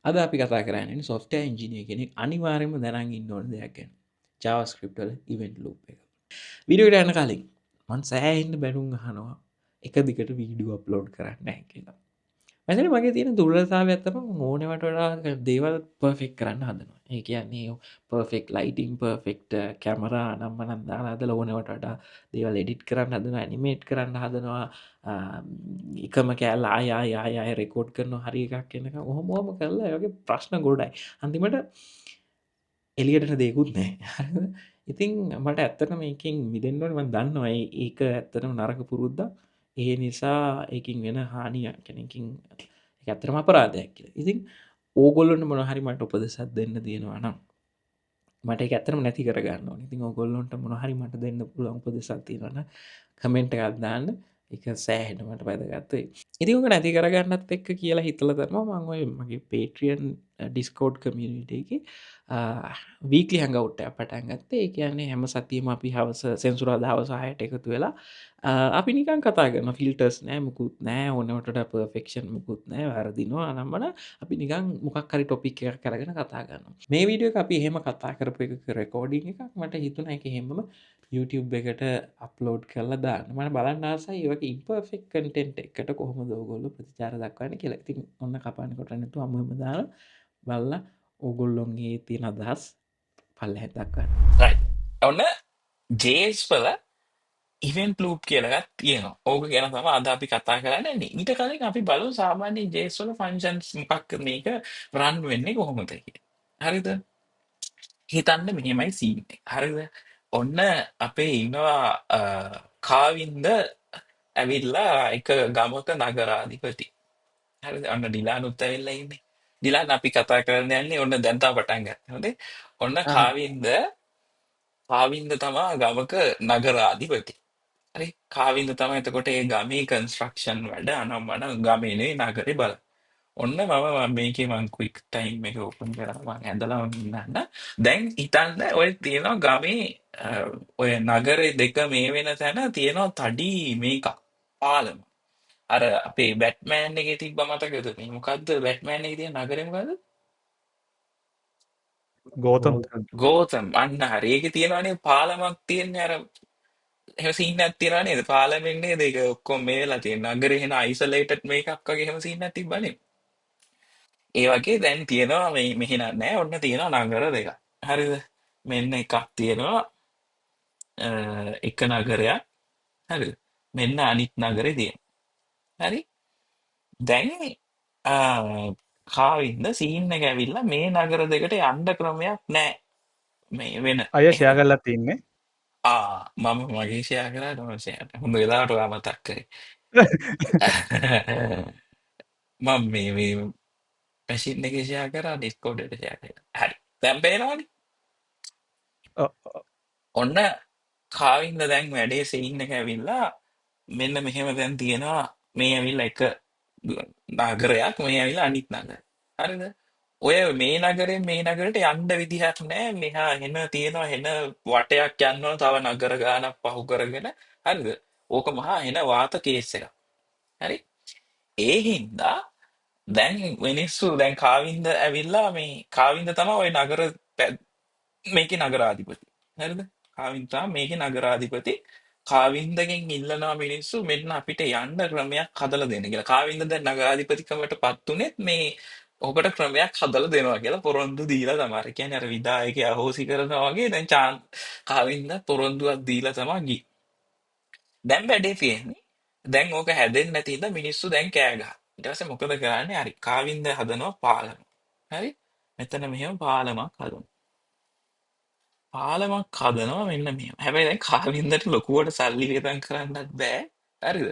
අද අපි කතා කරන්නේ software engineer කෙනෙක් අනිවාර්යයෙන්ම දැනන් ඉන්න ඕන දෙයක් ගැන. JavaScript වල event loop එක. වීඩියෝ එකට යන්න කලින් මම සෑහෙන්න බැනුම් අහනවා එක දිගට වීඩියෝ අප්ලෝඩ් කරන්න නැහැ කියලා. මම මගේ තියෙන දුර්වලතාවයක් තමයි ඕනෙවට වඩා දේවල් පර්ෆෙක්ට් කරන්න හදනවා. ඒ කියන්නේ පර්ෆෙක්ට් ලයිටින්, පර්ෆෙක්ට් කැමරා අනම්මනම් දාලා හදලා ඕනෙවට වඩා දේවල් එඩිට් කරන්න හදනවා, ඇනිමේට් කරන්න හදනවා. එකම කෑල්ල ආය රෙකෝඩ් කරනවා හරි එකක් එනකම් ඔහොම කරලා ඒ වගේ ප්‍රශ්න ගොඩයි. අන්තිමට එළියට දෙයක්වත් නැහැ. හරිද? ඉතින් මට ඇත්තටම මේකෙන් මිදෙන්න ඕනේ. මම දන්නවා ඒක ඇත්තටම නරක පුරුද්දක්. ඒ නිසා ඒකින් වෙන හානියක් කෙනකින් ඒක ඇත්තටම අපරාධයක් කියලා. ඉතින් ඕගොල්ලොන්ට මොනවා හරි මට උපදෙසක් දෙන්න තියෙනවා නම් මට ඒක ඇත්තටම නැති කරගන්න ඕනේ. ඉතින් ඕගොල්ලොන්ට මොනවා හරි මට දෙන්න පුළුවන් උපදෙසක් තියෙනවා නම් කමෙන්ට් එකක් දාන්න. ඒක සෑහෙන මට වැදගත් වෙයි. ඉතින් ඕක නැති කරගන්නත් එක්ක කියලා හිතලා තමයි මම ඔය මගේ Patreon Discord community එකේ වීක්ලි හැන්ගවුට් එකක් පටන් ගත්තේ. ඒ කියන්නේ හැම සතියෙම අපි හවස සෙන්සුරාදා හවස 6ට එකතු වෙලා අපි නිකන් කතා කරනවා. ෆිල්ටර්ස් නෑ, මුකුත් නෑ, ඕනවට වඩා පර්ෆෙක්ෂන් මුකුත් නෑ, වරදිනවා අනම්මන අපි නිකන් මොකක් හරි ටොපික් එකක් අරගෙන කතා කරනවා. මේ වීඩියෝ එක අපි එහෙම කතා කරපු එකක රෙකෝඩින් එකක්. මට හිතුණා ඒක එහෙමම YouTube එකට අප්ලෝඩ් කරලා දාන්න. මම බලන්න ආසයි ඒ වගේ ඉම්පර්ෆෙක්ට් කන්ටෙන්ට් එකකට කොහොමද ඕගොල්ලෝ ප්‍රතිචාර දක්වන්නේ කියලා. ඉතින් ඔන්න කපාන කොට නැතුව අමුම දාලා බලලා ඕගොල්ලොන්ගේ තියෙන අදහස් පල්ලෙහාට දක්වන්න. right. ඔන්න ජේස් වල ඉවෙන්ට් ලූප් කියලා එකක් තියෙනවා. ඕක ගැන තමයි අද අපි කතා කරන්නේ. ඊට කලින් අපි බලමු සාමාන්‍ය ජේස් වල ෆන්ක්ෂන්ස් මොකක්ද මේක රන් වෙන්නේ කොහොමද කියලා. හරිද? හිතන්න මෙහෙමයි සීන් එක. හරිද? ඔන්න අපේ ඉන්නවා කාවින්ද ඇවිල්ලා එක ගමක නගරාධිපති. හරිද? ඔන්න ඩිලානුත් ඇවිල්ලා ඉන්නේ. ඩිලාන් අපි කතා කරන්න යන්නේ ඔන්න දැන් තා පටන් ගන්න. හොඳේ. ඔන්න කාවින්ද තමා ගමක නගරාධිපති. හරි කාවින්ද තමයි එතකොට ඒ ගමේ කන්ස්ට්‍රක්ෂන් වැඩ අනම්මන ගමේනේ නගරේ බල. ඔන්න මේකේ මං ක්වික් ටයිම් එක ඕපන් කරලා මං ඇඳලා ඉන්නන්න. දැන් හිතන්න ඔය තියෙනවා ගමේ ඔය නගරේ දෙක මේ වෙන තැන තියෙනවා තඩි මේකක් පාලම. අර අපේ බැට්මෑන් එකේ තිබ්බ මතකද මේ මොකද්ද බැට්මෑන් එකේ තියෙන නගරේ මොකද්ද? ගෝතම් ගෝතම් අන්න හරි. ඒකේ තියෙනවානේ පාලමක් තියෙන්නේ අර එහෙම සීන් එකක් තියනවා නේද? පාර්ලිමේන්තුවේ නේද? ඒක ඔක්කොම මේ වෙලා තියෙන. නගරේ එන අයිසොලේටඩ් මේකක් වගේ එහෙම සීන් එකක් තිබ්බනේ. ඒ වගේ දැන් තියෙනවා මේ මෙහෙ නෑ. ඔන්න තියෙනවා නගර දෙකක්. හරිද? මෙන්න එකක් තියෙනවා එක නගරයක්. හරිද? මෙන්න අනිත් නගරේ තියෙනවා. හරි? දැන් කාවින්ද සීන් එක ඇවිල්ලා මේ නගර දෙකට යන්න ක්‍රමයක් නෑ. මේ වෙන අය ෂෙයා කරලා තින්නේ. මම මගේ ෂෙයා කරා මම ෂෙයා හොඳ වෙලාවට ඔයා මතක් කරේ. මම මේ මැෂින් එකේ ෂෙයා කරා ඩිස්කෝඩ් එකට ෂෙයා කරා. හරි. දැන් පේනවනේ. ඔ- ඔන්න කාවින්ද දැන් වැඩේ සීන් එක ඇවිල්ලා මෙන්න මෙහෙම දැන් තියෙනවා මේ ඇවිල්ලා එක නගරයක් මේ ඇවිල්ලා අනිත් නගරය. හරිද? ඔය මේ නගරෙන් මේ නගරයට යන්න විදිහක් නැහැ. මෙහා එන තියෙනවා එන වටයක් යන්න ඕන තව නගර ගානක් පහු කරගෙන. හරිද? ඕක මහා එන වාත කේස් එකක්. හරි? ඒ හින්දා දැන් මිනිස්සු දැන් කාවින්ද ඇවිල්ලා මේ කාවින්ද තමයි ওই මේකේ නගරාධිපති. හරිද? කාවින්ද තමයි මේකේ නගරාධිපති. කාවින්දගෙන් ඉල්ලනවා මිනිස්සු මෙන්න අපිට යන්න ක්‍රමයක් හදලා දෙන්න කියලා. කාවින්ද දැන් නගරාධිපතිකමට පත් උනේත් මේ ඔකට ක්‍රමයක් හදලා දෙනවා කියලා පොරොන්දු දීලා තමයි. ඒ කියන්නේ අර විදායකයා අහෝසි කරනවා වගේ දැන් කාවින්ද පොරොන්දුවක් දීලා තමයි ගියේ. දැන් වැඩේ තියෙන්නේ. දැන් ඕක හැදෙන්නේ නැති ඉඳ මිනිස්සු දැන් කෑ ගහනවා. ඊට පස්සේ මොකද කරන්නේ? හරි කාවින්ද හදනවා පාලම. හරි? මෙතන මෙහෙම පාලමක් හදනවා. පාලමක් හදනවා මෙන්න මෙහෙම. හැබැයි දැන් කාවින්දට ලොකුවට සල්ලි වියදම් කරන්නත් බෑ. හරිද?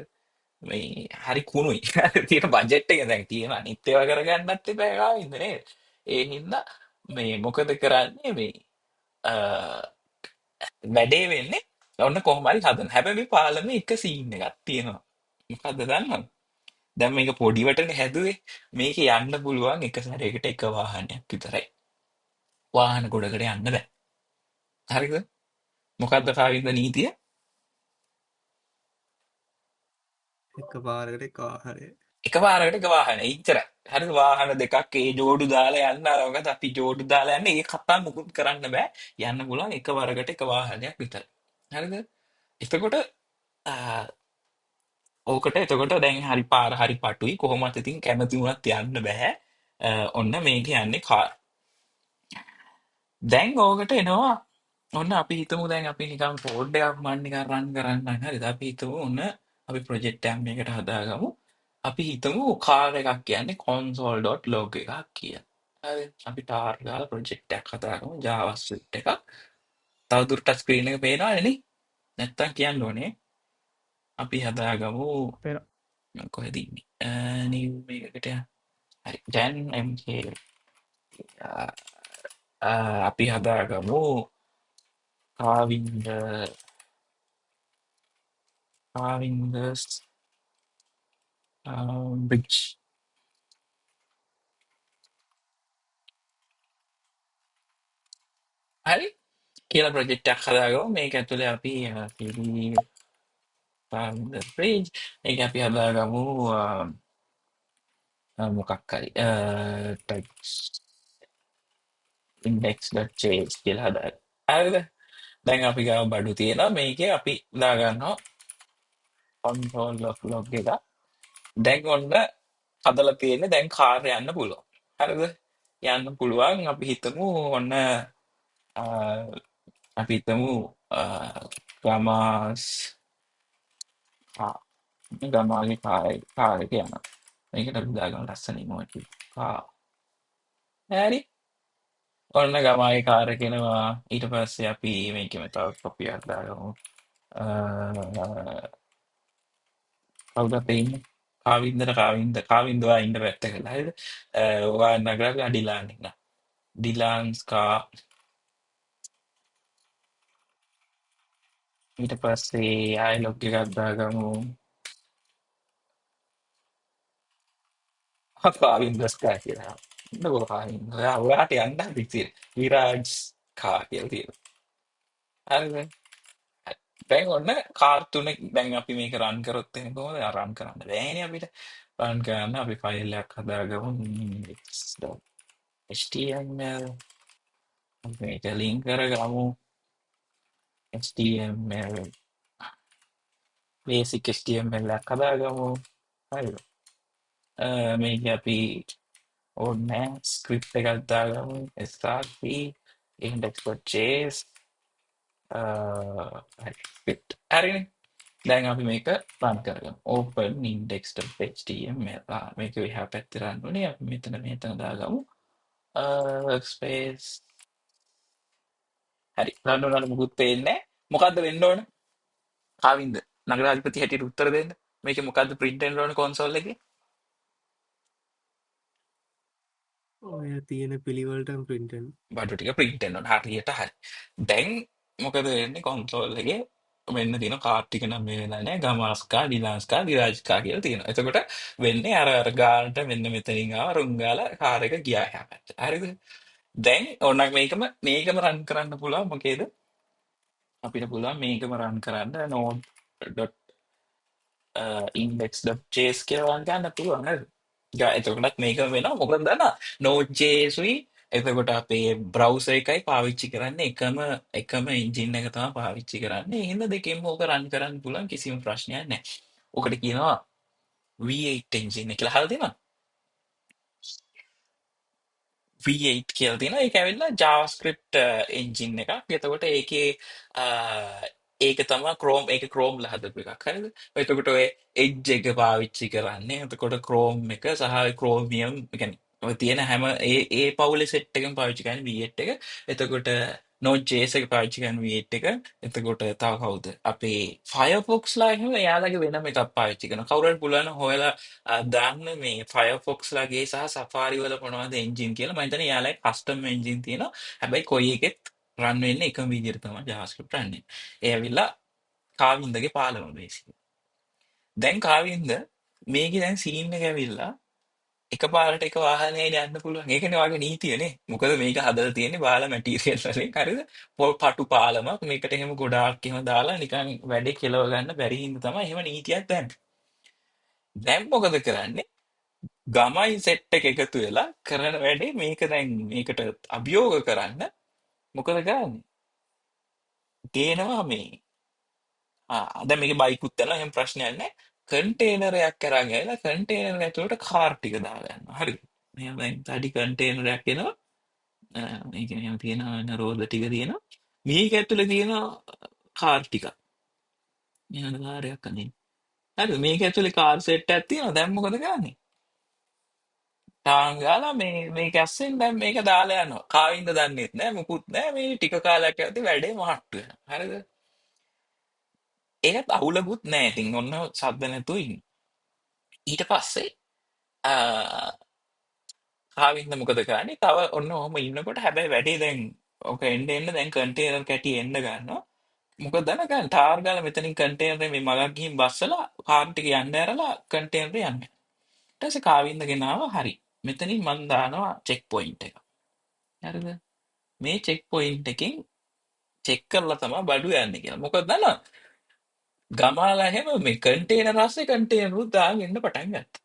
මේ හරි කුණුයි. තියෙන බජට් එක දැන් තියෙන අනිත් ඒවා කරගන්නත් එපා කාවින්ද නේද? ඒ හින්දා මේ මොකද කරන්නේ මේ අ, වැඩේ වෙන්නේ ඔන්න කොහොම හරි හදන. හැබැයි මේ පාලමේ එක සීන් එකක් තියෙනවා. මොකද්ද දන්නවද? දැන් මේක පොඩිවටනේ හැදුවේ. මේක යන්න පුළුවන් එක සැරයකට එක වාහනයක් විතරයි. වාහන ගොඩකට යන්න බෑ. හරිද? මොකද්ද කාවින්ද නීතිය? එක පාරකට එක ආහාරය එකපාරකට එක වාහන ඉච්චර හරි වාහන දෙකක් ඒ ජෝඩු දාලා යන්න අරවගත් අපි ජෝඩු දාලා යන්න ඒ කතා මුකුත් කරන්න බෑ යන්න පුළුවන් එකවරකට එක වාහනයක් විතර හරිද එතකොට ආ, ඕකට එතකොට දැන් හරි පාර හරි පටුයි කොහොමත් ඉතින් කැමති වුණත් යන්න බෑ ඔන්න මේක යන්නේ කාර් දැන් ඕකට එනවා ඔන්න අපි හිතමු දැන් අපි නිකන් කෝඩ් එකක් මන් නිකන් රන් කරන්න හරිද අපි හිතමු ඔන්න අපි ප්‍රොජෙක්ට් එකකට හදාගමු අපි හිතමු කාර් එකක් කියන්නේ console.log එකක් කියලා. හරි. අපි ටාර් ගාලා ප්‍රොජෙක්ට් එකක් හදාගමු JavaScript එකක්. තවදුරටත් ස්ක්‍රීන් එක පේනවනේ නේ? නැත්තම් කියන්න ඕනේ. අපි හදාගමු පේනවා. කොහෙද ඉන්නේ? new එකකට යන්න. හරි. Jan MK අපි හදාගමු කාවින්ද කාවින්දස් bridge. හරි. කියලා ප්‍රොජෙක්ට් එකක් හදාගමු. මේක ඇතුලේ අපි කාවින්ද bridge ඒක අපි හදාගමු මොකක් හරි text index.js කියලා හදාගන්න. හරිද? දැන් අපි ගාව බඩු තියෙනවා. මේකේ අපි දාගන්නවා console.log එක. දැන් ඔන්න හදලා තියෙන්නේ දැන් කාර් යන්න පුළුවන්. හරිද? යන්න පුළුවන්. අපි හිතමු ඔන්න අපි හිතමු ගමාස් ගමාගේ කාර් එක යනවා. මේකට අපි දාගමු ලස්සන emoji. හරි. ඔන්න ගමාගේ කාර් එක එනවා. ඊට පස්සේ අපි මේකෙම තව කොපියක් දාගමු. කවුද ඉන්නේ? කාවින්ද ඔයා ඉන්න පැත්තක හරිද? ඔයා නගරලා ඩිලාන් ඉන්න. ඩිලාන්ස් කා ඊට පස්සේ ආයි ලොග් එකක් දාගමු. කාවින්දස් කා කියලා. නෝ කාවින්ද. ඔයාට යන්න හරි විරාජ් කා කියලා තියෙනවා. හරිද? දැන් ඔන්න කාර් තුනේ දැන් අපි මේක රන් කරොත් එහෙනම් කොහොමද රන් කරන්න බෑනේ අපිට. රන් කරන්න අපි ෆයිල් එකක් හදාගමු index.html මේක ලින්ක් කරගමු html basic html එකක් හදාගමු හරිද මේක අපි ඕනේ ස්ක්‍රිප්ට් එකක් දාගමු src index.js හරි ස්ක්‍රිප්ට් හරිනේ දැන් අපි මේක රන් කරගමු open index.html මේක එහා පැත්තේ රන් උනේ අපි මෙතන දාගමු workspace හරි රන් උනාට මුකුත් පේන්නේ නැහැ මොකද්ද වෙන්න ඕන කාවින්ද නගරාධිපති හැටියට උත්තර දෙන්න මේකේ මොකද්ද print වෙන්න ඕන console එකේ ඔය තියෙන පිළිවලටම ප්‍රින්ටන් බඩු ටික print වෙන්න ඕන හරියට හරි දැන් මොකද වෙන්නේ console එකේ වෙන්න තියෙන කාඩ් ටික නම් මේ වෙලා නැහැ ගමාස්කා ඩිලාන්ස්කා විරාජ්කා කියලා තියෙනවා එතකොට වෙන්නේ අර ගානට මෙන්න මෙතනින් ආව රුං ගාලා කාර් එක ගියා එහා පැත්තට හරිද දැන් ඕනනම් මේකම රන් කරන්න පුළුවන් මොකේද අපිට පුළුවන් මේකම රන් කරන්න node.index.js කියලා රන් කරන්න පුළුවන් නේද? එතකොටත් මේක වෙනවා මොකද දන්නා Node.js උයි එතකොට අපේ බ්‍රවුසර් එකයි පාවිච්චි කරන්නේ එකම එන්ජින් එක තමයි පාවිච්චි කරන්නේ. එහෙනම් දෙකෙන්ම ඕක රන් කරන්න පුළුවන් කිසිම ප්‍රශ්නයක් නැහැ. ඔකට කියනවා V8 එන්ජින් එක කියලා අහලා තියෙනවද? V8 කියලා තියෙනවා. ඒක ඇවිල්ලා JavaScript එන්ජින් එකක්. එතකොට ඒක තමයි Chrome ලා හදපු එකක්. හරිද? එතකොට ඔය Edge එක පාවිච්චි කරන්නේ. එතකොට Chrome එක සහ Chromium ඒ කියන්නේ ඔය තියෙන හැම ඒ පවුලේ සෙට් එකම පාවිච්චි කරන්නේ V8 එක. එතකොට Node.js එක පාවිච්චි කරන V8 එක. එතකොට තව කවුද? අපේ Firefox ලා එහෙම එයාලගේ වෙනම එකක් පාවිච්චි කරනවා. කවුරු හරි පුළුවන් නම් හොයලා දාන්න මේ Firefox ලගේ සහ Safari වල මොනවද එන්ජින් කියලා මම හිතන්නේ යාළුවයි කස්ටම් එන්ජින් තියෙනවා හැබැයි කොයි එකෙත් රන් වෙන්නේ එකම විදිහට තමයි JavaScript රන් වෙන්නේ ඒ ඇවිල්ලා කාවින්දගේ පාලම බේසිකලි දැන් කාවින්ද මේකේ දැන් සීන් එක ඇවිල්ලා එකපාරට එක වාහනයයි යන්න පුළුවන් ඒකනේ වගේ නීතියනේ මොකද මේක හදලා තියෙන්නේ බාලා මැටීරියල් වලින් හරිද පොල් පටු පාලමක් මේකට එහෙම ගොඩාක් එහෙම දාලා නිකන් වැඩේ කෙලව ගන්න බැරි හින්දා තමයි එහෙම නීතියක් දැම්මේ දැන් මොකද කරන්නේ? ගමයි සෙට් එක එකතු වෙලා කරන වැඩේ මේක දැන් මේකට අභියෝග කරන්න මොකද කරන්නේ? ගේනවා මේ දැන් මේකේ බයිකුත් යනවා එහෙම ප්‍රශ්නයක් නැහැ. කන්ටේනරයක් අරන් ඇවිල්ලා කන්ටේනර් ඇතුළට කාර් ටික දාලා යනවා. හරිද? මෙහෙම දැන් තඩි කන්ටේනරයක් එනවා. මේක මෙහෙම තියෙනවා රෝද ටික තියෙනවා. මේක ඇතුලේ තියෙනවා කාර් ටික. මෙහෙම කාර්යයක් අදින්න. හරිද? මේක ඇතුලේ කාර් සෙට් එකක් තියෙනවා. දැන් මොකද කරන්නේ? ටාන් ගාලා මේක ඇස්සෙන් දැන් මේක දාලා යනවා. කාවින්ද දන්නෙත් නැහැ මුකුත් නැහැ. මේ ටික කාලයක් යද්දි වැඩේ මහට්ටු වෙනවා. හරිද? ඒකත් අවුලකුත් නැහැ. ඉතින් ඔන්න සද්ද නැතුව ඉන්න. ඊට පස්සේ කාවින්ද මොකද කරන්නේ? තව ඔන්න ඔහම ඉන්නකොට හැබැයි වැඩේ දැන් ඔක එන්න දැන් කන්ටේනර් කැටි එන්න ගන්නවා. මොකද දැනගන්න ටාර් ගාලා මෙතනින් කන්ටේනරේ මේ මගක් ගිහින් බස්සලා කාර් ටික යන්න ඇරලා කන්ටේනරේ යන්න. ඊට පස්සේ කාවින්ද ගෙනාව හරි. මෙතනින් මන් දානවා චෙක් පොයින්ට් එක. හරිද? මේ චෙක් පොයින්ට් එකෙන් චෙක් කරලා තමයි බඩු යන්නේ කියලා. මොකද දන්නවද? ගමාලා හැම මේ කන්ටේනර් ආස්සේ කන්ටේනර් උත් දාගෙන එන්න පටන් ගත්තා.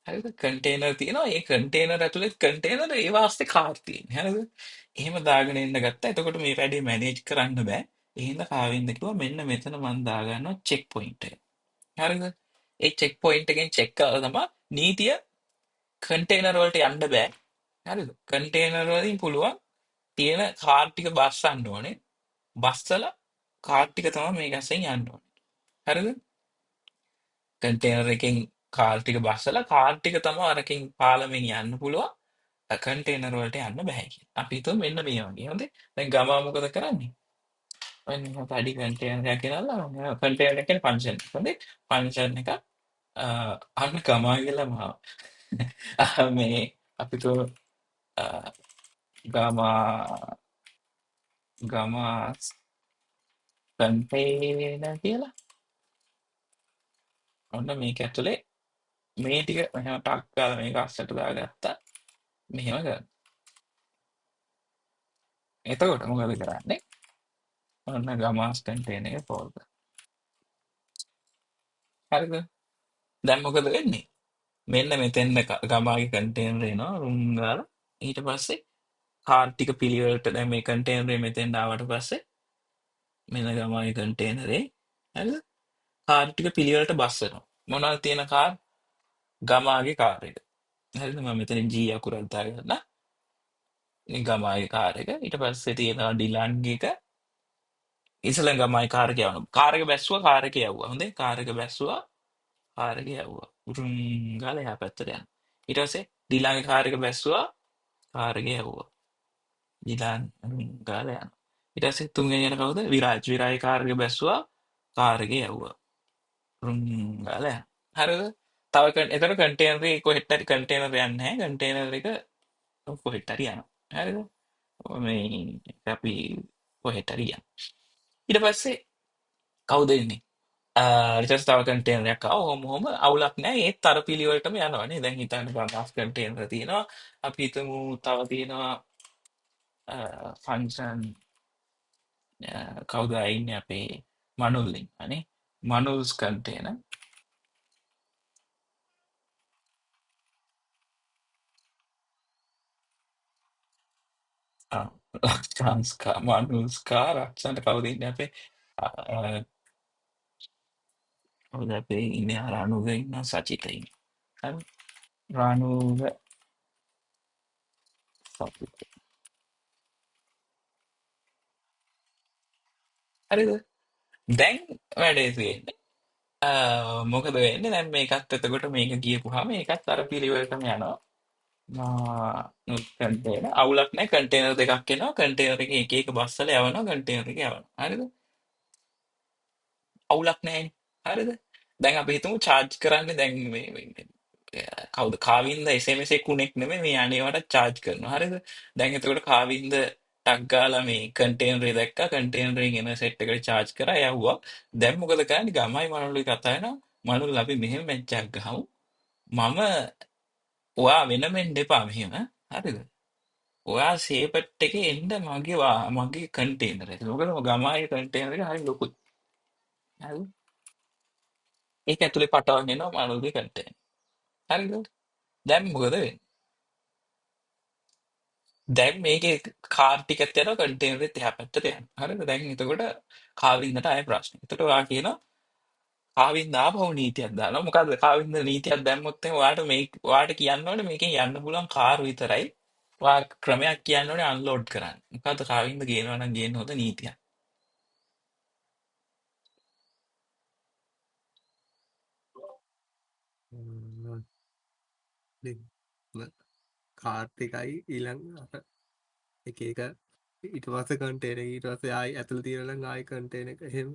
හරිද? කන්ටේනර් තියෙනවා. ඒ කන්ටේනර් ඇතුලේ කන්ටේනර් ඒ වාස්තේ කාර් තියෙන්නේ. හරිද? එහෙම දාගෙන එන්න ගත්තා. එතකොට මේ වැඩේ මැනේජ් කරන්න බෑ. එහෙනම් කාවින්ද කිව්වා මෙන්න මෙතන මම දාගන්නවා චෙක් පොයින්ට් එක. හරිද? ඒ චෙක් පොයින්ට් එකෙන් චෙක් කරලා තමයි නීතිය කන්ටේනර් වලට යන්න බෑ. හරිද? කන්ටේනර් වලින් පුළුවන් තියෙන කාර් ටික බස්සන්න ඕනේ. බස්සලා කාර් ටික තමයි මේක ඇස්සෙන් යන්න ඕනේ. හරිද? කන්ටේනර් එකෙන් කාර් ටික බස්සලා කාර් ටික තමයි අරකින් පාලමෙන් යන්න පුළුවන්. කන්ටේනර් වලට යන්න බෑ කියලා. අපි හිතුව මෙන්න මේ වගේ. හොඳේ. දැන් ගමා මොකද කරන්නේ? ඔන්න පඩි කන්ටේනර් එකක් ගෙනල්ලා කන්ටේනර් එක කියන්නේ ෆන්ක්ෂන්. හොඳේ. ෆන්ක්ෂන් එක අන්න ගමා කියලා මාව. මේ අපි තුව ගමා ගමා කන්ටේනර් කියලා. ඔන්න මේක ඇතුලේ මේ ටික මෙහෙම ටක් ගාලා මේක අස්සට දාගත්තා. මෙහෙම කරනවා. එතකොට මොකද කරන්නේ? ඔන්න ගමාස් කන්ටේනර් එක ෆෝල්ඩ් කරනවා. හරිද? දැන් මොකද වෙන්නේ? මෙන්න මෙතෙන්ද ගමාගේ කන්ටේනර් එනවා රුම් ගාලා. ඊට පස්සේ කාර් ටික පිළිවෙලට දැන් මේ කන්ටේනරේ මෙතෙන්ට ආවට පස්සේ මෙන්න ගමාගේ කන්ටේනරේ හරිද? කාර් ටික පිළිවෙලට බස්සනවා. මොනවද තියෙන කාර්? ගමාගේ කාර් එක. හරිද? මම මෙතන G අකුරක් දාගන්න. මේ ගමාගේ කාර් එක. ඊට පස්සේ තියෙනවා ඩිලන්ගේ එක. ඉස්සෙල්ලා ගමයි කාර් එක යවනවා. කාර් එක බැස්සුවා කාර් එක යවුවා. හොඳේ. කාර් එක බැස්සුවා කාර් එක යවුවා. උරුම් ගාලා එහා පැත්තට යනවා. ඊට පස්සේ ඩිලන්ගේ කාර් එක බැස්සුවා කාර් එක යවුවා. ඩිලන් ගාලා යනවා. ඊට පස්සේ තුන්වෙනි යන කවුද? විරාජ්. විරාජ් කාර් එක බැස්සුවා කාර් එක යවුවා. උරුම් ගාලා යනවා. හරිද? තව එතන කන්ටේනර් එක කොහෙට හරි කන්ටේනර් යන්නේ නැහැ. කන්ටේනර් එක කොහෙට හරි යනවා. හරිද? මේ අපි කොහෙට හරි යනවා. ඊට පස්සේ කවුද එන්නේ? ඊට පස්සේ තව කන්ටේනර් එකක් ආවා. ඔහොම අවුලක් නැහැ. ඒත් අර පිළිවෙලටම යනවා නේ. දැන් හිතන්න ගාස් කන්ටේනර් තියෙනවා. අපි හිතමු තව තියෙනවා ෆන්ක්ෂන් කවුද ඉන්නේ අපේ මනුල් ඉන්නනේ. මනුල්ස් කන්ටේනර්. රක්ෂාන්ස්කා මනුල්ස්කා රක්ෂන්ට කවුද ඉන්නේ අපේ කවුද අපේ ඉන්නේ රානුග ඉන්න සචිත ඉන්න. හරි. රානුග සචිත. හරිද? දැන් වැඩේ තියෙන්නේ මොකද වෙන්නේ දැන් මේකත් එතකොට මේක ගියපුවාම ඒකත් අර පිළිවෙලටම යනවා. කන්ටේනර් අවුලක් නැහැ කන්ටේනර් දෙකක් එනවා කන්ටේනර් එකේ එක එක බස්සලා යවනවා කන්ටේනර් එක යවනවා. හරිද? අවුලක් නැහැ. හරිද? දැන් අපි හිතමු charge කරන්නේ දැන් කවුද කාවින්ද SMS එක්ුණෙක් නෙමෙයි මේ අනේවට charge කරනවා. හරිද? දැන් එතකොට කාවින්ද ටක් ගාලා මේ කන්ටේනරේ දැක්කා කන්ටේනරෙන් එන සෙට් එකට charge කරා යවුවා. දැන් මොකද කරන්නේ? ගමයි මනුල්ලයි කතා වෙනවා. මනුල් අපි මෙහෙම මැච් එකක් ගහමු. මම ඔයා වෙනම එන්න එපා මෙහෙම. හරිද? ඔයා සේපට් එකේ එන්න මගේ කන්ටේනර් එක. මොකද ගමයි කන්ටේනර් එක හරි ලොකුයි. හරිද? ඒක ඇතුලේ පටවගෙන එනවා මනුල්ගේ කන්ටේනර්. හරිද? දැන් මොකද වෙන්නේ? දැන් මේකේ කාර් ටිකත් යනවා කන්ටේනරෙත් එහා පැත්තට යනවා. හරිද? දැන් එතකොට කාවින්දට ආයෙ ප්‍රශ්න. එතකොට ඔයා කියනවා කාවින්ද ආපහු නීතියක් දානවා. මොකද්ද කාවින්ද නීතියක් දැම්මොත් එහෙනම් ඔයාට කියන්න ඕනේ මේකෙන් යන්න පුළුවන් කාර් විතරයි. ඔයා ක්‍රමයක් කියන්න ඕනේ අන්ලෝඩ් කරන්න. මොකද්ද කාවින්ද ගේනවා නම් ගේන්න හොඳ නීතියක්. කාර්ත් එකයි ඊළඟ අර එක එක ඊට පස්සේ කන්ටේනර් ඊට පස්සේ ආයි ඇතුළේ තියලා ආයි කන්ටේනර් එක එහෙම.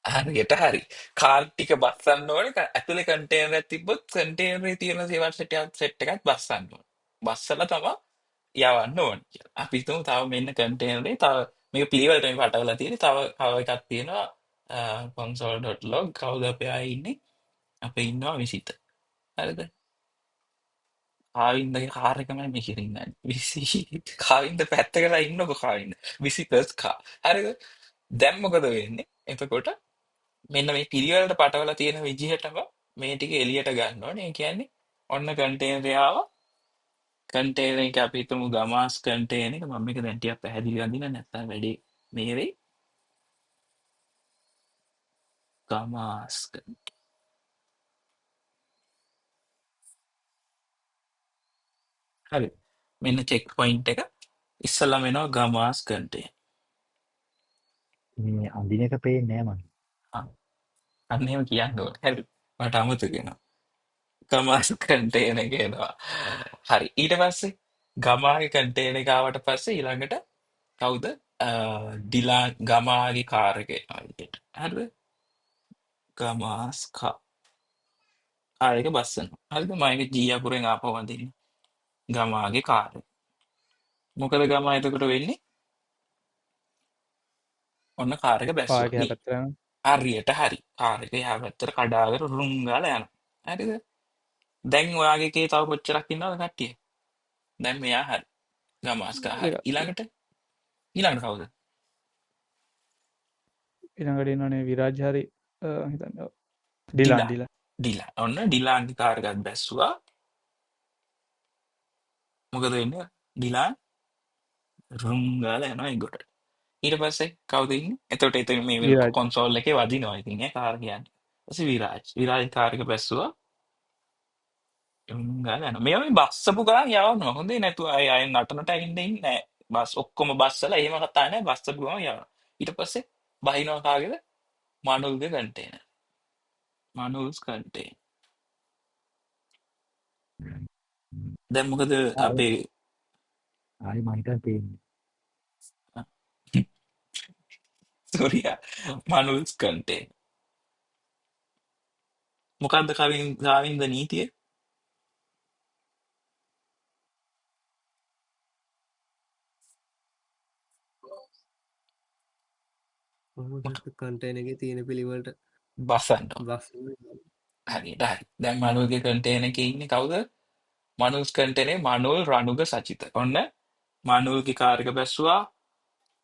හරියට හරි. කාර් ටික බස්සන්න ඕනේ. ඇතුලේ කන්ටේනර් එකක් තිබ්බොත් කන්ටේනරේ තියෙන සේවා සෙට් එකත් බස්සන්න ඕනේ. බස්සලා තමයි යවන්න ඕනේ කියලා. අපි හිතමු තව මෙන්න කන්ටේනරේ තව මේක පිළිවෙලට මේ පටවලා තියෙන්නේ. තව එකක් තියෙනවා console.log කවුද අපේ අය ඉන්නේ? අපේ ඉන්නවා විසිත. හරිද? කාවින්දගේ කාර් එකමයි මේකේ ඉන්නේ. කාවින්ද පැත්තකලා ඉන්නකො කාවින්ද. විසිතර්ස් කා. හරිද? දැන් මොකද වෙන්නේ? එතකොට මෙන්න මේ පිළිවෙලට පටවලා තියෙන විදිහටම මේ ටික එළියට ගන්න ඕනේ. ඒ කියන්නේ ඔන්න කන්ටේනරය ආවා. කන්ටේනර් එක අපි හිතමු ගමාස් කන්ටේනර් එක. මම මේක දැන් ටිකක් පැහැදිලි අඳින්න නැත්නම් වැඩි මේ වෙයි. ගමාස් හරි. මෙන්න චෙක් පොයින්ට් එක ඉස්සල්ලාම එනවා ගමාස් කන්ටේනර්. මේ අඳින එක පේන්නේ නෑ මං. අන්න එහෙම කියන්න ඕනේ. හරි. මට අමතක වෙනවා. ගමාස් කන්ටේනර් එක එනවා. හරි. ඊට පස්සේ ගමාගේ කන්ටේනර් එක ආවට පස්සේ ඊළඟට කවුද? ඩිලා ගමාගේ කාර් එක එනවා එළියට. හරිද? ගමාස් කාර් එක බස්සනවා. හරිද? මම ඒක ජී අකුරෙන් ආපහු අඳින්න. ගමාගේ කාර් එක. මොකද ගමා එතකොට වෙන්නේ? ඔන්න කාර් එක බැස්සුවා. පාක හැපැත්තරන හරියට හරි. කාර් එක එහා පැත්තට කඩාගෙන රුම් ගාලා යනවා. හරිද? දැන් ඔයාගේ එකේ තව කොච්චරක් ඉන්නවද කට්ටිය? දැන් මෙයා හරි. ගමාස් කා හරි. ඊළඟට කවුද? ඉළඟට ඉන්නනේ විරාජ්හරි හිතන්න ඩිලා. ඩිලාන්ඩිලා ඩිලා. ඔන්න ඩිලාන්ගේ කාර් එකත් බැස්සුවා. මොකද වෙන්නේ? ඩිලාන් රුම් ගාලා යනවා ඒගොඩට. ඊට පස්සේ කවුද ඉන්නේ? එතකොට එතන මේ විරාජ් කොන්සෝල් එකේ වදිනවා ඉතින් ඈ කාර් කියන්නේ. ඊපස්සේ විරාජ් කාර් එක බැස්සුවා. රුම් ගාලා යනවා. මේවා මේ බස්සපු ගමන් යවනවා. හොඳේ නැතුව අය නටනට ඉන්නේ නැහැ. බස් ඔක්කොම බස්සලා එහෙම කතා නැහැ. බස්සපු ගමන් යවනවා. ඊට පස්සේ බහිනවා කාගේද? මනුල්ගේ කන්ටේනර්. මනුල්ස් කන්ටේනර්. දැන් මොකද ආයෙ අපේ ආයෙ මං හිතන්නේ පේන්නේ. සෝරියා මනුල්ස් කන්ටේනර්. මොකද්ද කාවින්ද නීතිය? කොහොමද කන්ටේනර් එකේ තියෙන පිළිවෙලට බසන්න. බස් හරියට හරි. දැන් මනුල්ගේ කන්ටේනර් එකේ ඉන්නේ කවුද? මනුල්ස් කන්ටේනරේ මනුල් රණුග සචිත. ඔන්න මනුල්ගේ කාර් එක බැස්සුවා.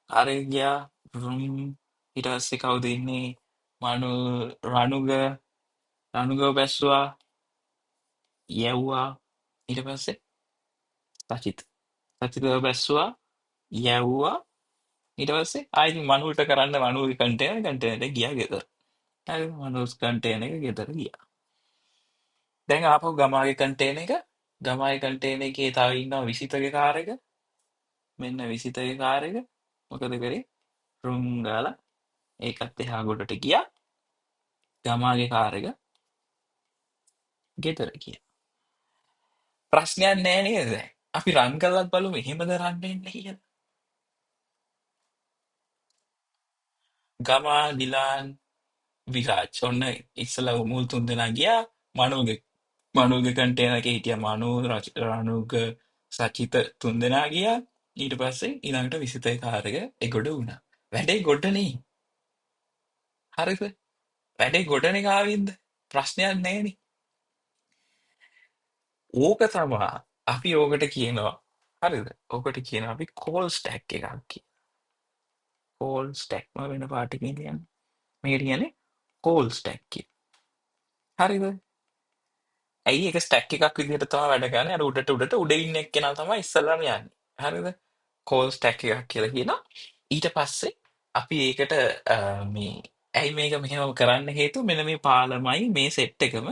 කාර් එක ගියා. වෘම්. ඊට පස්සේ කවුද ඉන්නේ? මනුල් රණුග බැස්සුවා. යැව්වා. ඊට පස්සේ සචිතව බැස්සුවා. යැව්වා. ඊට පස්සේ ආයෙත් මනුල්ට කරන්න මනුල්ගේ කන්ටේනර් එක ගියා ගෙදර. හරි මනුල්ස් කන්ටේනර් එක ගෙදර ගියා. දැන් ආපහු ගමාගේ කන්ටේනර් එකේ තව ඉන්නවා විසිතගේ කාර් එක. මෙන්න විසිතගේ කාර් එක. මොකද කරේ? රුම් ගාලා ඒකත් එහා ගොඩට ගියා. ගමාගේ කාර් එක ගෙදර ගියා. ප්‍රශ්නයක් නෑ නේද දැන්? අපි රන් කරලත් බලමු එහෙමද රන් වෙන්නේ කියලා. ගමා ඩිලාන් විරාජ් ඔන්න ඉස්සලා මුල් තුන් දෙනා ගියා. මනුගේ කන්ටේනර් එකේ හිටියා රණුග සචිත තුන් දෙනා ගියා. ඊට පස්සේ ඊළඟට විසිතේ කාර් එක එගොඩ වුණා. වැඩේ ගොඩනේ. හරිද? වැඩේ ගොඩනේ කාවින්ද? ප්‍රශ්නයක් නෑනේ. ඕක තමා අපි ඕකට කියනවා. හරිද? ඕකට කියනවා අපි කෝල් ස්ටැක් එකක් කියලා. කෝල් ස්ටැක් වෙන පාටකින් කියන්නේ. මේකට කියන්නේ කෝල් ස්ටැක් කියලා. හරිද? ඇයි ඒක ස්ටැක් එකක් විදිහට තමයි වැඩ කරන්නේ. අර උඩට උඩ ඉන්න එක්කෙනා තමයි ඉස්සල්ලාම යන්නේ. හරිද? කෝල් ස්ටැක් එකක් කියලා කියනවා. ඊට පස්සේ අපි ඒකට මේ ඇයි මේක මෙහෙම කරන්න හේතුව මෙන්න මේ පාලමයි මේ සෙට් එකම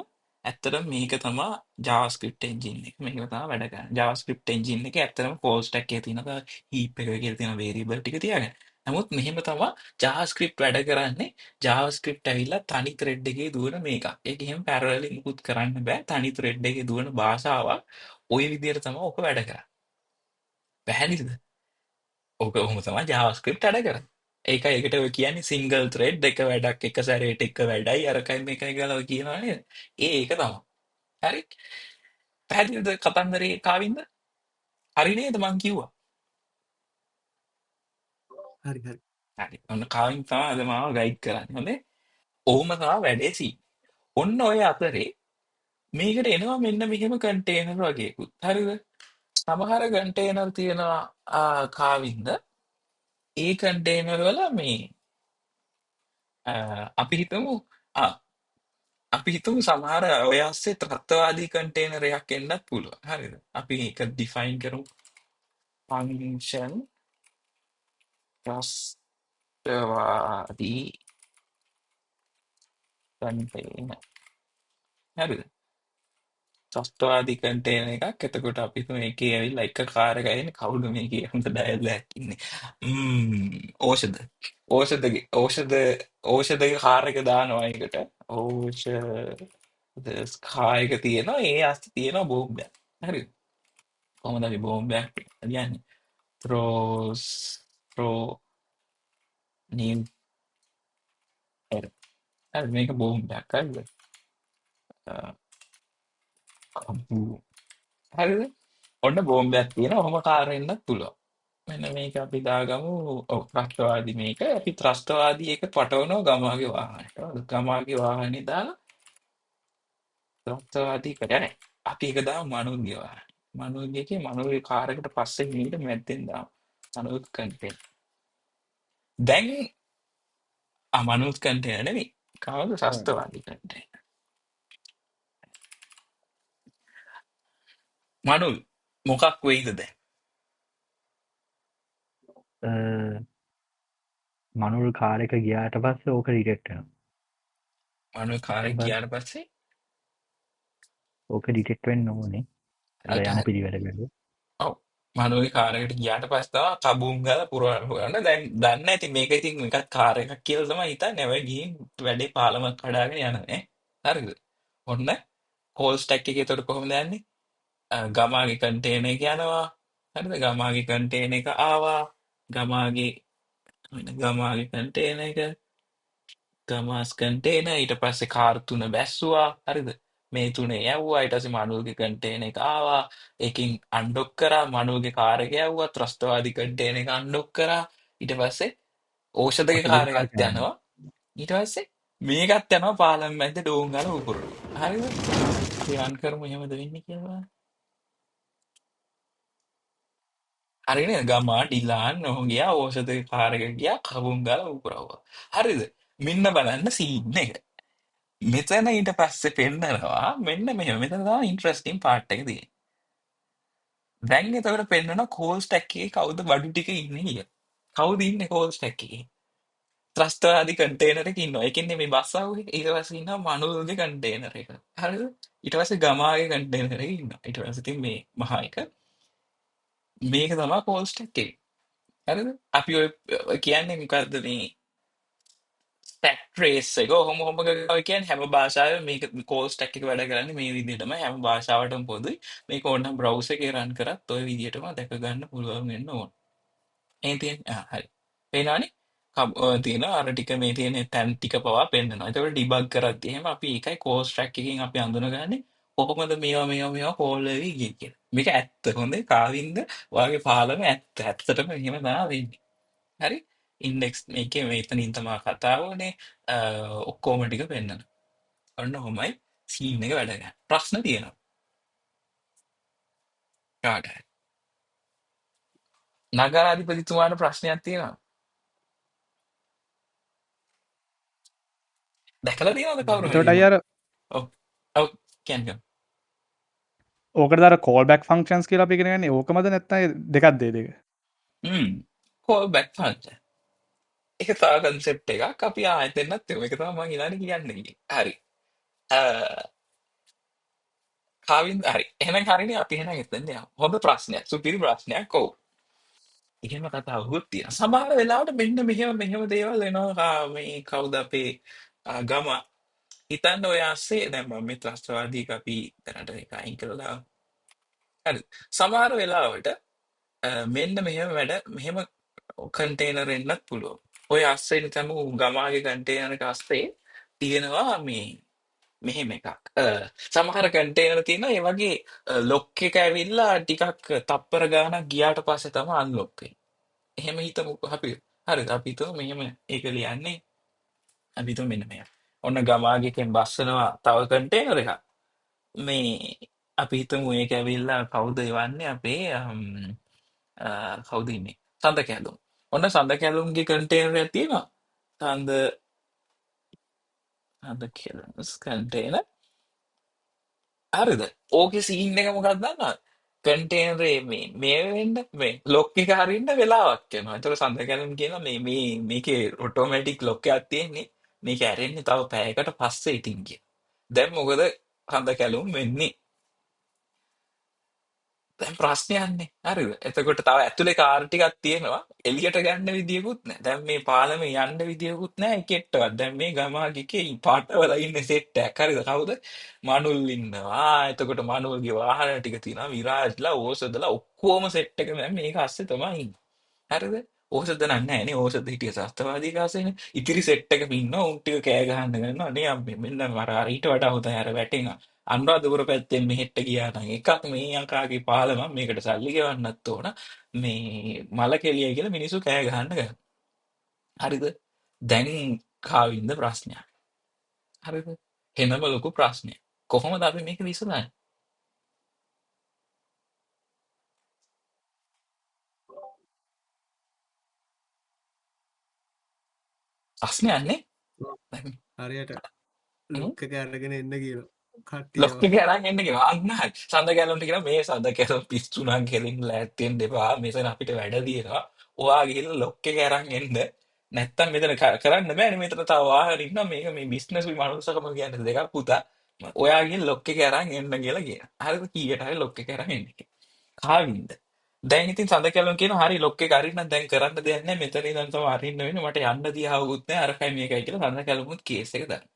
ඇත්තටම මේක තමයි JavaScript engine එක. මේක තමයි වැඩ කරන්නේ. JavaScript engine එකේ ඇත්තටම කෝල් ස්ටැක් එකේ තියෙන heap එක කියලා තියෙන variable ටික තියාගන්න. නමුත් මෙහෙම තමයි JavaScript වැඩ කරන්නේ. JavaScript ඇවිල්ලා තනි thread එකේ දුවන මේකක්. ඒක එහෙම parallel මුකුත් කරන්න බෑ. තනි thread එකේ දුවන භාෂාවක්. ওই විදිහට තමයි ඔක වැඩ කරන්නේ. පැහැදිලිද? ඕක ඔහොම තමයි JavaScript වැඩ කරන්නේ. ඒකයි ඒකට ඔය කියන්නේ single thread එක වැඩක් එක සැරේට එක වැඩයි අරකයි මේකයි කියලා ඔය කියනවා නේද? ඒක තමයි. හරි? පැහැදිලිද කතන්දරේ කාවින්ද? හරි නේද මං කිව්වා? හරි හරි හරි. ඔන්න කාවින් තමයි අද මාව ගයිඩ් කරන්නේ. හොඳේ? ඔහොම තමයි වැඩේ ඔන්න ඔය අතරේ මේකට එනවා මෙන්න මෙහෙම කන්ටේනර් වගේකුත්. හරිද? සමහර කන්ටේනර් තියෙනවා කාවින්ද ඒ කන්ටේනර් වල මේ අපි හිතමු ආ අපි හිතමු සමහර ඔය ASCII ත්‍රස්තවාදී කන්ටේනර් එකක් එන්නත් පුළුවන්. හරිද? අපි ඒක ඩිෆයින් කරමු. ෆන්ක්ෂන් ත්‍රස්තවාදී කන්ටේනර්. හරිද? ත්‍රස්තවාදී කන්ටේනර් එකක්. එතකොට අපි හිතමු මේකේ ඇවිල්ලා එක කාර් එකක් එන්නේ කවුද මේකේ හොඳ ඩයල් එකක් ඉන්නේ. ඖෂධ. ඖෂධගේ කාර් එක දානවා එකට. ඖෂධ කාර් එක තියෙනවා. ඒ අස්ති තියෙනවා බෝම්බයක්. හරිද? කොහොමද අපි බෝම්බයක් කියන්නේ? throws throw new error. හරි මේක බෝම්බයක් හරිද? කබු. හරිද? ඔන්න බෝම්බයක් තියෙනවා. ඔහොම කාර් එන්නත් පුළුවන්. මෙන්න මේක අපි දාගමු. ඔව් ත්‍රස්තවාදී මේක. අපි ත්‍රස්තවාදී එක පටවනවා ගමාගේ වාහනයට. හරිද? ගමාගේ වාහනේ දාලා ත්‍රස්තවාදී කරන්නේ. අපි එක දාමු මනුන්ගේ වාහනේ. මනුන්ගේ මනුන්ගේ කාර් එකට පස්සේ ගිහින් මැද්දෙන් දාමු. මනුත් කන්ටේනර්. දැන් මනුත් කන්ටේනර් නෙමෙයි. කවුද ත්‍රස්තවාදී කන්ටේනර්. මනුල් මොකක් වෙයිද දැන්? මනුල් කාර් එක ගියාට පස්සේ ඕක ඩිටෙක්ට් වෙනවා. මනුල් කාර් එක ඊට පස්සේ ගියාට පස්සේ ඕක ඩිටෙක්ට් වෙන්න ඕනේ. අර ඊට යන පිළිවෙල බැලුවොත්. ඔව් මනුයි කාර් එකට ගියාට පස්සේ තමයි කබුම් ගාලා පුරවන්න. දැන් දන්නේ නැති මේක ඉතින් එකක් කාර් එකක් කියලා තමයි හිතන්නේ. හැබැයි ගිහින් වැඩේ පාලමක් කඩාගෙන යනවා නේ. හරිද? ඔන්න කෝල් ස්ටැක් එකේ එතකොට කොහොමද යන්නේ? ගමාගේ කන්ටේනර් එක යනවා. හරිද? ගමාගේ කන්ටේනර් එක ආවා. ගමාගේ ගමාගේ කන්ටේනර් එක ගමාස් කන්ටේනර් ඊට පස්සේ කාර් තුන බැස්සුවා. හරිද? මේ තුනේ යවුවා. ඊට පස්සේ මනුල්ගේ කන්ටේනර් එක ආවා. ඒකෙන් අන්ඩොක් කරා. මනුල්ගේ කාර් එක යවුවා. ත්‍රස්තවාදී කන්ටේනර් එක අන්ඩොක් කරා. ඊට පස්සේ ඖෂධගේ කාර් ඔෂධ කාර් එකත් යනවා. ඊට පස්සේ මේකත් යනවා පාලම් මැද්ද ඩෝන් ගාලා උපුරනවා. හරිද? අපි රන් කරමු එහෙමද වෙන්නේ කියලා. හරිනේ ගමා ඩිලාන් ඔහු ගියා ඖෂධ කාර් එක ගියා කබුම් ගාලා උපුරවුවා. හරිද? මෙන්න බලන්න සීන් එක. මෙතන ඊට පස්සේ පෙන්නනවා මෙන්න මෙහෙම. මෙතන තමයි ඉන්ටරෙස්ටිං පාර්ට් එක තියෙන්නේ. දැන් එතකොට පෙන්නනවා කෝල් ස්ටැක් එකේ කවුද බඩු ටික ඉන්නේ කියලා. කවුද ඉන්නේ කෝල් ස්ටැක් එකේ? ත්‍රස්තවාදී කන්ටේනර් එකේ ඉන්නවා. ඒකෙන්නේ මේ බස් ආවේ. ඊට පස්සේ ඉන්නවා මනුල්ගේ කන්ටේනර් එක. හරිද? ඊට පස්සේ ගමාගේ කන්ටේනර් එකේ ඉන්නවා. ඊට පස්සේ ඉතින් මේ මහා එක මේක තමයි කෝල් ස්ටැක් එක. හරිද? අපි ඔය කියන්නේ මොකද්ද මේ ස්ටැක් ට්‍රේස් එක ඔහොම ඔහොම ඔය කියන්නේ හැම භාෂාවෙම මේක කෝල් ස්ටැක් එක වැඩ කරන්නේ මේ විදිහටම හැම භාෂාවටම පොදුයි. මේක ඕනනම් බ්‍රවුසර් එකේ රන් කරත් ඔය විදිහටම දැක ගන්න පුළුවන් වෙන්න ඕන. මේ තියෙන්නේ හරි. පේනවනේ? තියෙනවා අර ටික මේ තියෙන තැන් ටික පවා පෙන්නනවා. ඒතකොට ඩිබග් කරද්දී එහෙම අපි ඒකයි කෝල් ස්ටැක් එකකින් අපි අඳුනගන්නේ කොහොමද මේවා කෝල් වෙවි ගියේ කියලා. මේක ඇත්ත. හොඳේ කාවින්ද ඔයාගේ පාලම ඇත්ත. ඇත්තටම එහෙම තමයි වෙන්නේ. හරි? ඉන්ඩෙක්ස් මේකේ මෙතනින් තමයි කතාව උනේ. ඔක්කොම ටික පෙන්නනවා. ඔන්න ඔහොමයි සීන් එක වැඩ ගන්න. ප්‍රශ්න තියෙනවා. කාට හරි. නගරාධිපතිතුමාට ප්‍රශ්නයක් තියෙනවා. දැකලා තියෙනවද කවුරු හරි එතකොට එහෙම? අයියාර ඔව්. ඔව් කියන්න. ඕකට දර කෝල් බැක් ෆංක්ෂන්ස් කියලා පිගෙනගන්නේ ඕකමද නැත්තයි දෙකක් දේ දෙක කෝල් බැක් ෆන්ක්ෂන් එක තව කන්සෙප්ට් එකක් අපි ආයෙත් දෙන්නත් එක තමයි මම ඊළඟට කියන්නේ. හරි. අ, කාවින් හරි. එහෙනම් හරිනේ අපි එහෙනම් එතෙන්ද යමු. හොඳ ප්‍රශ්නයක්. සුපිරි ප්‍රශ්නයක්. ඔව්. එහෙම කතාවකුත් තියෙනවා. සමහර වෙලාවට මෙන්න මෙහෙම දේවල් එනවා. මේ කවුද අපේ ගම හිතන්න ඔය ASCII දැන් මම මේ ත්‍රස්තවාදීක අපි දැනට ඒක අයින් කරලා හරි. සමහර වෙලාවට මෙන්න මෙහෙම වැඩ මෙහෙම කන්ටේනර් එන්නත් පුළුවන්. ඔය ASCII නිකම්ම ගමාගේ කන්ටේනර් එක ASCII තියෙනවා මේ මෙහෙම එකක්. සමහර කන්ටේනර් තියෙනවා ඒ වගේ ලොක් එක ඇවිල්ලා ටිකක් තප්පර ගාණක් ගියාට පස්සේ තමයි අන්ලොක් වෙන්නේ. එහෙම හිතමුකෝ අපි. හරිද? අපි හිතමු මෙහෙම ඒක ලියන්නේ. අපි හිතමු මෙන්න මෙහෙම. ඔන්න ගමාගේකෙන් බස්සනවා තව කන්ටේනර් එකක්. මේ අපි හිතමු ඒක ඇවිල්ලා කවුද එවන්නේ අපේ කවුද ඉන්නේ? සඳ කැලුම්. ඔන්න සඳ කැලුම්ගේ කන්ටේනර් එකක් තියෙනවා. සඳ කන්ටේනර් හරිද? ඕකේ සීන් එක මොකක්ද දන්නවද? කන්ටේනරේ මේ වෙන්න මේ ලොක් එක හරින්න වෙලාවක් යනවා. ඒතකොට සඳ කැලුම් කියනවා මේකේ ඔටෝමැටික් ලොක් එකක් තියෙන්නේ. මේක ඇරෙන්නේ තව පැයකට පස්සේ ඉතින් කිය. දැන් මොකද සඳ කැලුම් වෙන්නේ? දැන් ප්‍රශ්නයක්නේ. හරිද? එතකොට තව ඇතුලේ කාර් ටිකක් තියෙනවා. එළියට ගන්න විදියකුත් නැහැ. දැන් මේ පාලමේ යන්න විදියකුත් නැහැ එකෙට්ටවත්. දැන් මේ ගමාගිකේ පාටවල ඉන්න සෙට් එකක්. හරිද? කවුද? මනුල් ඉන්නවා. එතකොට මනුල්ගේ වාහන ටික තියෙනවා. විරාජ්ලා ඕසදලා ඔක්කොම සෙට් එක දැන් මේක අස්සේ තමයි ඉන්නේ. හරිද? ඕසද නැහැ නේ. ඕසද හිටිය සස්තවාදී කාසේනේ. ඉතිරි සෙට් එකක ඉන්නවා. උන් ටික කෑ ගහන්න ගන්නවා. නේ අම්මේ මෙන්න අර ඊට වඩා හොඳයි අර වැටෙන අනුරාධපුර පැත්තෙන් මෙහෙට ගියා නම් එකක් මේ යකාගේ පාලම මේකට සල්ලි ගෙවන්නත් ඕන මේ මල කෙලියයි කියලා මිනිස්සු කෑ ගහන්න ගන්න. හරිද? දැන් කාවින්ද ප්‍රශ්නයක්. හරිද? එනම ලොකු ප්‍රශ්නයක්. කොහොමද අපි මේක විසඳන්නේ? ප්‍රශ්නයක් නේ? හරියට ලොක්ක අරගෙන එන්න කියලා කට්ටියව ලොක්ක අරන් එන්න කිව්වා. අන්න හරි. සඳ කැලොන්ට කියනවා මේ සඳ කැලොන් පිස්සු නම් කෙලින් ලෑස්ති වෙන්න එපා. මෙතන අපිට වැඩ තියෙනවා. ඔයා ගිහිල්ලා ලොක් එක අරන් එන්න. නැත්තම් මෙතන කරන්න බෑනේ. මෙතන තව වාහන ඉන්නවා. මේක මේ බිස්නස් වි මනුස්සකම කියන්නේ දෙකක් පුතා. ඔයා ගිහින් ලොක් එක අරන් එන්න කියලා කියනවා. හරිද? කීයට හරි ලොක් එක අරන් එන්න කියලා. කාවින්ද? දැන් ඉතින් සඳ කැලොන් කියනවා හරි ලොක් එක අරින්න දැන් කරන්න දෙයක් නැහැ. මෙතන ඉඳන් තමයි අරින්න වෙන්නේ. මට යන්න දිහාවකුත් නැහැ. අරකයි මේකයි කියලා සඳ කැලොමුත් කේස් එක දානවා.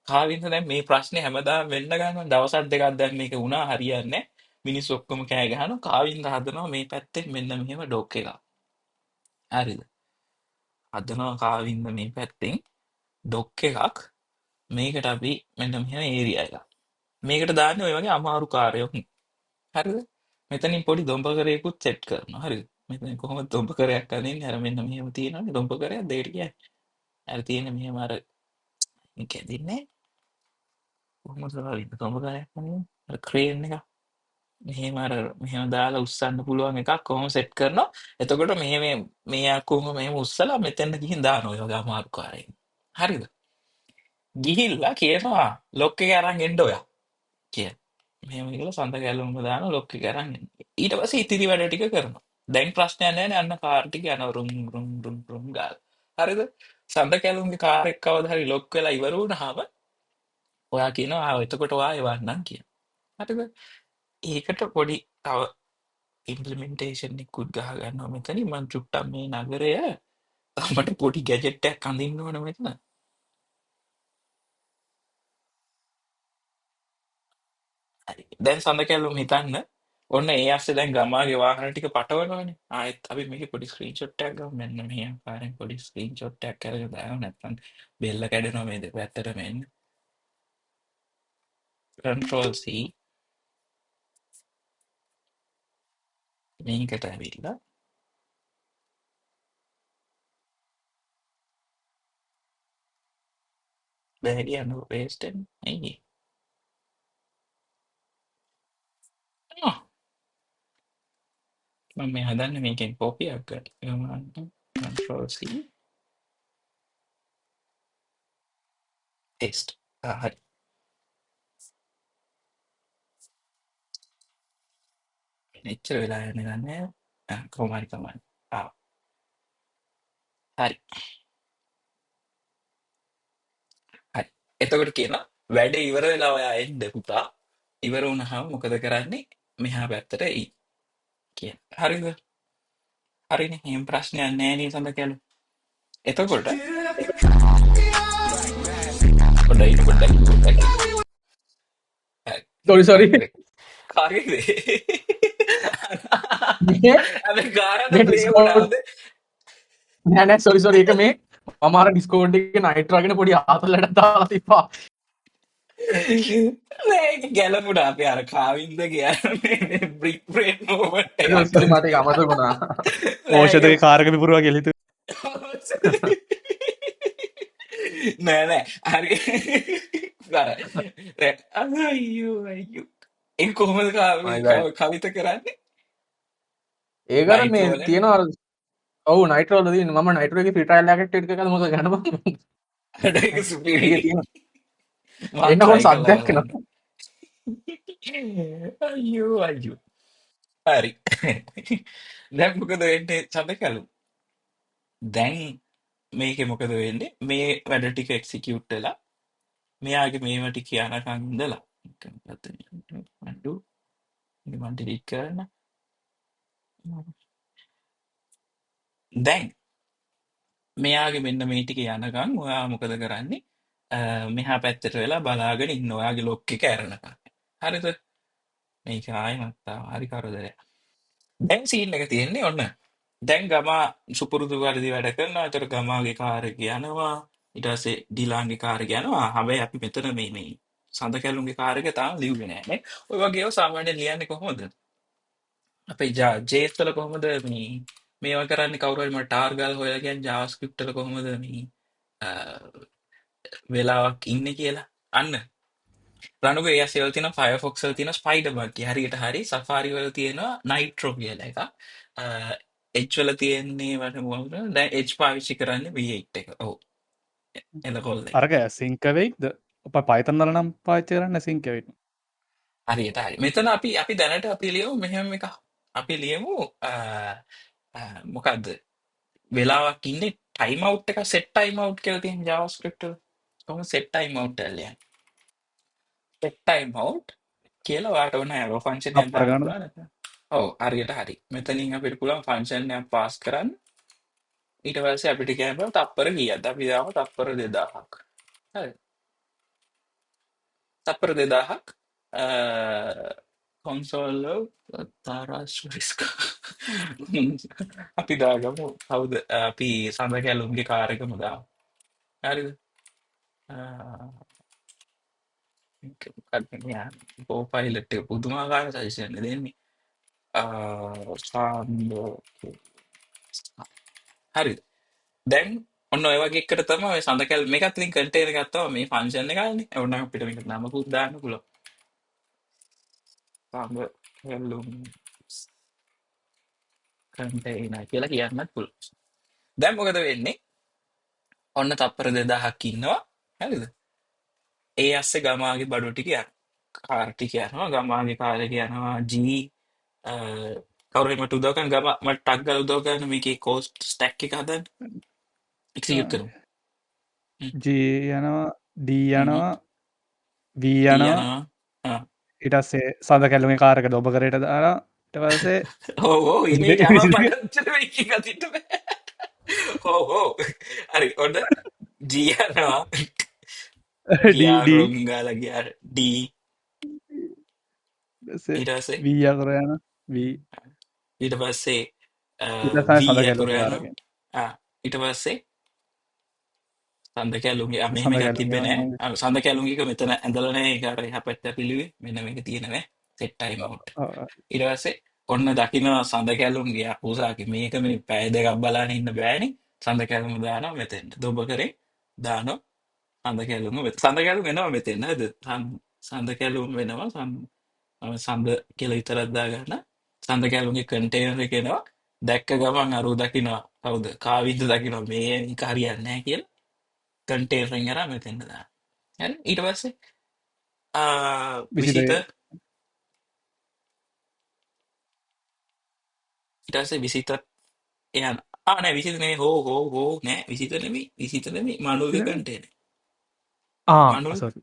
කාවින්ද දැන් මේ ප්‍රශ්නේ හැමදාම වෙන්න ගන්නවා දවසක් දෙකක් දැන් මේක වුණා හරියන්නේ නැහැ. මිනිස්සු ඔක්කොම කෑ ගහනවා කාවින්ද හදනවා මේ පැත්තෙන් මෙන්න මෙහෙම ඩොක් එකක්. හරිද? හදනවා කාවින්ද මේ පැත්තෙන් ඩොක් එකක් මේකට අපි මෙන්න මෙහෙම ඒරියා එකක්. මේකට දාන්නේ ඔය වගේ අමාරු කාර්යයක්. හරිද? මෙතනින් පොඩි දොඹකරයකුත් සෙට් කරනවා. හරිද? මෙතන කොහොමද දොඹකරයක් අදින්නේ? අර මෙන්න මෙහෙම තියෙනවානේ දොඹකරයක් දෙකට කියන්නේ. අර තියෙන මෙහෙම අර මේක ඇදින්නේ කොහොමද දොඹකරයක් අදින්නේ? අර ක්‍රේන් එක මෙහෙම අර මෙහෙම දාලා උස්සන්න පුළුවන් එකක් කොහොම සෙට් කරනවා. එතකොට මේ අකුම මෙහෙම උස්සලා මෙතෙන්ට ගිහින් දානවා ඔය වගේ අමාරු කාර්යයෙන්. හරිද? ගිහිල්ලා කියනවා ලොක් එක අරන් එන්න ඔයා කියලා. මෙහෙම කියලා සඳ කැලුම්ම දානවා ලොක් එක අරන් එන්න. ඊට පස්සේ ඉතිරි වැඩ ටික කරනවා. දැන් ප්‍රශ්නයක් නැහැ නේ අන්න කාර් ටික යනවා රුම් රුම් රුම් රුම් ගාලා. හරිද? සඳ කැලුම්ගේ කාර් එක කවදා හරි ලොක් වෙලා ඉවර වුණාම ඔයා කියනවා එතකොට ඔයා එවන්නම් කියලා. හරිද? ඒකට පොඩි තව ඉම්පලිමෙන්ටේෂන් එකකුත් ගහගන්නවා මෙතනින් මං චුට්ටක් මේ නගරය මට පොඩි ගැජෙට් එකක් අඳින්න ඕන මෙතන. හරි. දැන් සඳ කැලුම් හිතන්න ඔන්න ඒ අස්සේ දැන් ගමාගේ වාහන ටික පටවනවානේ. ආයෙත් අපි මේකේ පොඩි ස්ක්‍රීන්ෂොට් එකක් ගමු. මෙන්න මේ ආකාරයෙන් පොඩි ස්ක්‍රීන්ෂොට් එකක් අරගෙන දාමු නැත්නම් බෙල්ල කැඩෙනවා මේ දෙපැත්තටම එන්න. Control C මේකට ඇවිල්ලා බැරි යනවා paste එක. අයියේ. ආ මම මේ හදන්නේ මේකෙන් කොපියක් ගන්න. Control C paste. හරි. එච්චර වෙලා යන්නේ නැහැ. කොහොම හරි කමන්න. හරි. හරි. එතකොට කියනවා වැඩ ඉවර වෙලා ඔයා එන්න පුතා. ඉවර වුණාම මොකද කරන්නේ? මෙහා පැත්තට එයි කියන. හරිද? හරිනේ. එහෙම ප්‍රශ්නයක් නැහැ නේ සඳකැලු. එතකොට පොඩ්ඩයි. සොරි කාගේද? මේ අර ගානට මේ ප්ලේ ඩිස්කෝඩ් වුණාද? නෑ සොරි එක මේ මමාර ඩිස්කෝඩ් එක නයිට්‍රාගෙන පොඩි ආතල්ලට දාලා තිපා නෑ ඒක ගැලපුණා අපි අර කාවින්ද කියන්නේ බ්‍රික් බ්‍රේන් මොමන්ට් එකක්. සොරි මට ඒක අමතක වුණා නෑ ඕෂධක ඒක කාරක පිපුරුවා කෙලිතු නෑ හරි අයියෝ ඒ කොහොමද කවිත කරන්නේ ඒකර මේ නයිට්‍රෝල තියෙනවා ඔවු නයිටරෝල දී ම නයිටරගේ පිටල්ලකට ටක මොක ගනම ඒක සුපිරි තියෙන මම එන්න හො try කරලා සද්දයක් බලන්න. න අයියෝ හරි දැන් මොකද වෙන්නේ සඳකලු දැන් මේක මොකද වෙන්නේ මේ වැඩ ටික එක්සිකියුට් වෙලා මෙයාගේ මේව ටික කියනකම් ඉඳලා මම ඩිලීට් කරන්න දැන් මෙයාගේ මෙන්න මේ ටික යනකම් ඔයා මොකද කරන්නේ මෙහා පැත්තට වෙලා බලාගෙන ඉන්න ඔයාගේ ලොක් එක ඇරනකම් හරිද මේක ආයෙමත් ආවා. හරි කරදරයක්. දැන් සීන් එක තියෙන්නේ ඔන්න. දැන් ගමා සුපුරුදු පරිදි වැඩ කරනවා. ඒතර ගමාගේ කාර් එක යනවා. ඊට පස්සේ ඩිලාන්ගේ කාර් එක යනවා. හැබැයි අපි මෙතන මේ සඳ කැලුම්ගේ කාර් එක තාම ලිව්වේ නැහැ නේ. ඔය වගේ ඒවා සාමාන්‍යයෙන් ලියන්නේ කොහොමද? අපේ ජේස් වල කොහොමද මේවා කරන්නේ කවුරු හරි මට ටාර් ගාලා හොයලා කියන්නේ JavaScript වල කොහොමද අ, වෙලාවක් ඉන්නේ කියලා. අන්න රණුගේ ඒ ඇසෙවල තියෙන ෆයර්ෆොක්ස් වල තියෙන ස්පයිඩර් බග් හරියට හරි සෆාරි වල තියෙනවා නයිට්‍රෝ කියලා එකක්. එච් වල තියෙන්නේ මට මොකද දැන් එච් පාවිච්චි කරන්නේ V8 එක. ඔව්. එලකොල්ල එක. අරක සිංකවෙයික්ද ඔප පයිතන්නල නම් පාච්ච කරන්න සිංකවෙයි හරියට හරි. මෙතන අපි දැනට අපි ලියමු මෙහෙම එකක්. අපි ලියමු මොකද්ද? වෙලාවක් ඉන්නේ ටයිම් අවුට් එක සෙට් ටයිම් අවුට් කියලා තියෙන JavaScript වල. කොහොමද සෙට් ටයිම් අවුට් එක ලියන්නේ? සෙට් ටයිම් අවුට් කියලා ඔයාට ඕන ඇරෝ ෆන්ක්ෂන් එකක් දාන්න අපරගන්න පුළුවන් නැත්නම්. ඔව් හරියට හරි. මෙතනින් අපිට පුළුවන් ෆන්ක්ෂන් එකක් පාස් කරන්න. ඊට පස්සේ අපිට කියනවා තප්පර කීයක්ද? අපි දාමු තප්පර 2000ක්. හරි. තප්පර 2000ක් කොන්සෝල් තාරාස් රිස්ක අපි දාගමු කවුද අපි සඳ කැලුම්ගේ කාර් එකම දාමු. හරිද? පෝපයිලට් එක පුදුමාකාර සජෙෂන් දෙන්නේ. හරිද? දැන් ඔන්න ඔය වගේ එකට තමයි ඔය සඳ කැල් මේකත් ඉතින් කන්ටේනර් එකක් තමයි මේ ෆන්ක්ෂන් එකනේ. ඕනනම් අපිට මේකට නමකුත් දාන්න පුළුවන්. සඳ කැලුම් කන්ටේනර් කියලා කියන්නත් පුළුවන්. දැන් මොකද වෙන්නේ? ඔන්න තප්පර 2000ක් ඉන්නවා. හරිද? ඒ ඇස්සේ ගමාගේ බඩු ටික යනවා. කාර් ටික යනවා. ගමාගේ කාර් එක යනවා G කවුරු හරි මට උදව් කරන්න ගම මට ටග් ගාලා උදව් කරන්න මේකේ කෝස්ට් ස්ටැක් එක හදන්න. එක්සිකියුට් කරමු. ජී යනවා ඩී යනවා වී ටී යනවා යනවා. ඉටස්සේ සඳ කැලුමේ කාරක දොබ කරයට දාලා ඉටවසේ ඔව් ඉනේ යනවා මට මේක ගතිට බෑ. ඔව් හරි ඔන්න G යනවා. ගියා ඩී රොන් ගාලා ගියා D ඊට පස්සේ වීය කර යන වී ඊට පස්සේ ඉටසයි V සඳ අකුර කැලුම යනවා. කාරගෙන ඊට පස්සේ සඳ කැලුම්ගේ මෙහෙම සඳ එකක් තිබ්බේ නෑ. කැලුම සඳ කැලුම්ගේක මෙතන ඇඳලා නෑ. ඒක අර එහා පැත්තට පිළිවි. මෙන්න මේක තියෙන නෑ. Set time out. ඊට පස්සේ ඔන්න දකින්න සඳ කැලුම්ගේ අපුසාකි මේක මේ පැය දෙකක් බලන්න ඉන්න බෑනේ. සඳ කැලුම දානවා මෙතෙන්ට. දොබ කරේ දානවා සඳ කැලුම සඳ කැලුම එනවා මෙතෙන්. හරිද? සඳ කැලුම වෙනවා සඳ කියලා විතරක් දාගන්න. සඳ කැලුම්ගේ කන්ටේනර් එක එනවා. දැක්ක ගමන් අර දකින්නවා. කවුද? කාවින්ද දකින්නවා මේ එක හරියන්නේ නැහැ කියලා. කන්ටේනරෙන් අරන් මෙතෙන්ට දානවා. හරි? ඊට පස්සේ විසිද විසිත ඊට පස්සේ විසිත එයන් නෑ විසිත නෙමෙයි හෝ නෑ විසිත නෙමෙයි මනුවගේ කන්ටේන මනුව සොරි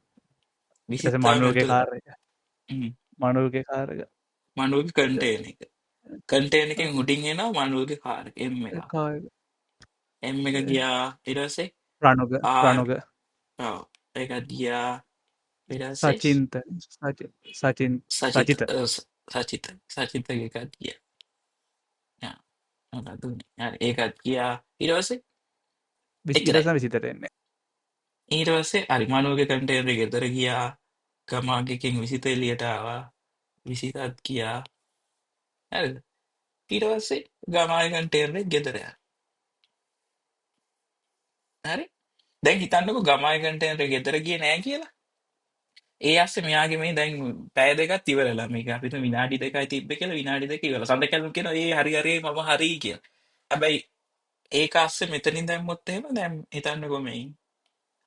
ඊට පස්සේ විසිත්තාව මනුවගේ ඇතුළ කාර්ය මනුවගේ කාර්යක මනුවගේ කන්ටේන එක කන්ටේන එකෙන් හුටින් එනවා මනුවගේ කාරක එම් එක ගියා ඊට පස්සේ රණුග ආර් රණුග ඒකත් ගියා ඊට පස්සේ සචින්ත සචින් සචිත සචිත සචිතගේ එකත් ගියා හරි ඒකත් ගියා ඊට පස්සේ එච්චරයි විසිටස විසිතට එන්නේ ඊට පස්සේ හරි මනුවගේ කන්ටේනර් ගෙදර ගියා ගමාගෙකින් විසිත එළියට ආවා විසිතත් ගියා හරිද ඊට පස්සේ ගමාගේ කන්ටේනර් එක ගෙදර යනවා හරි දැන් හිතන්නකෝ ගමාගේ කන්ටේනර් එක ගෙදර ගියේ නෑ කියලා ඒ අස්සේ මෙයාගේ මේ දැන් පැය දෙකක් ඉවරලා මේක අපිට විනාඩි දෙකයි තිබ්බේ කියලා විනාඩි දෙක ඉවරලා සඳකැලුම් කියනවා ඒ හරි හරි මම හරි කියලා හැබැයි ඒක අස්සේ මෙතනින් දැම්මොත් එහෙම දැන් හිතන්නකෝ මේ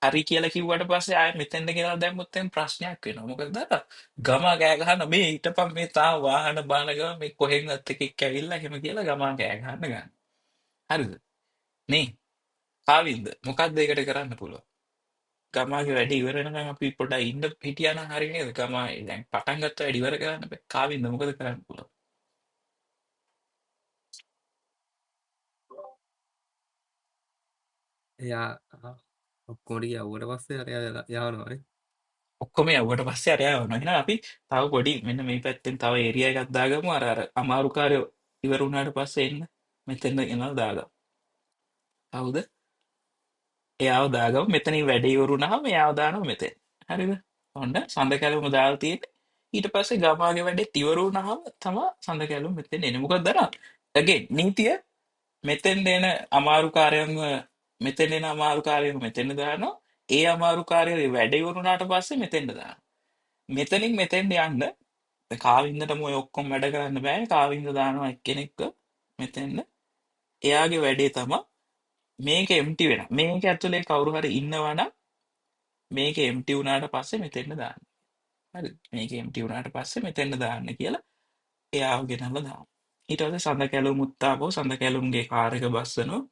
හරි කියලා කිව්වට පස්සේ ආයෙ මෙතෙන්ද කියලා දැම්මොත් එහෙම ප්‍රශ්නයක් වෙනවා මොකද අර ගම කෑ ගහන මේ හිටපන් මේ තාම වාහන බාන ගම මේ කොහෙන්වත් එකෙක් ඇවිල්ලා එහෙම කියලා ගම කෑ ගහන්න ගන්න හරිද නේ කාවින්ද මොකක්ද ඒකට කරන්න පුළුවන් ගමාගේ වැඩ ඉවර වෙනකන් අපි පොඩ්ඩක් ඉන්න හිටියා නම් හරි නේද? ගමා දැන් පටන් ගත්ත වැඩ ඉවර කරන්න බෑ. කාවින්ද මොකද කරන්න පුළුවන්? එයා ඔක්කොමට යව්වට පස්සේ අර යවනවානේ. ඔක්කොම යවුවට පස්සේ අර යවනවා. එහෙනම් අපි තව පොඩි මෙන්න මේ පැත්තෙන් තව ඒරියා එකක් දාගමු. අර අමාරු කාර්යය ඉවර වුණාට පස්සේ එන්න මෙතෙන් ගෙනල්ලා දාගමු. හවුද? එයාව දාගමු. මෙතනින් වැඩ ඉවර වුණාම එයාව දානවා මෙතෙන්. හරිද? ඔන්න සඳ කැලුම දාලා තියෙන්නේ. ඊට පස්සේ ගමාගේ වැඩේ ඉවර වුණාම තමයි සඳ කැලුම මෙතෙන් එන්නේ. මොකද දරා? again නීතිය මෙතෙන් එන අමාරු කාර්යයන්ව මෙතෙන් එන අමාරු කාර්යයන්ව මෙතෙන් දානවා. ඒ අමාරු කාර්යය වැඩ ඉවරුණාට පස්සේ මෙතෙන්ට දානවා. මෙතනින් මෙතෙන්ට යන්න කාවින්දටම ඔය ඔක්කොම වැඩ කරන්න බෑ. කාවින්ද දානවා එක්කෙනෙක්ව මෙතෙන්ට. එයාගේ වැඩේ තමයි මේක එම්ටි වෙනවා. මේක ඇතුලේ කවුරු හරි ඉන්නවා නම් මේක එම්ටි වුණාට පස්සේ මෙතෙන්ට දාන්න. හරිද? මේක එම්ටි වුණාට පස්සේ මෙතෙන්ට දාන්න කියලා එයාව ගෙනල්ලා දානවා. ඊට පස්සේ සඳ කැලුමුත් ආපහු සඳ කැලුම්ගේ කාර් එක බස්සනවා.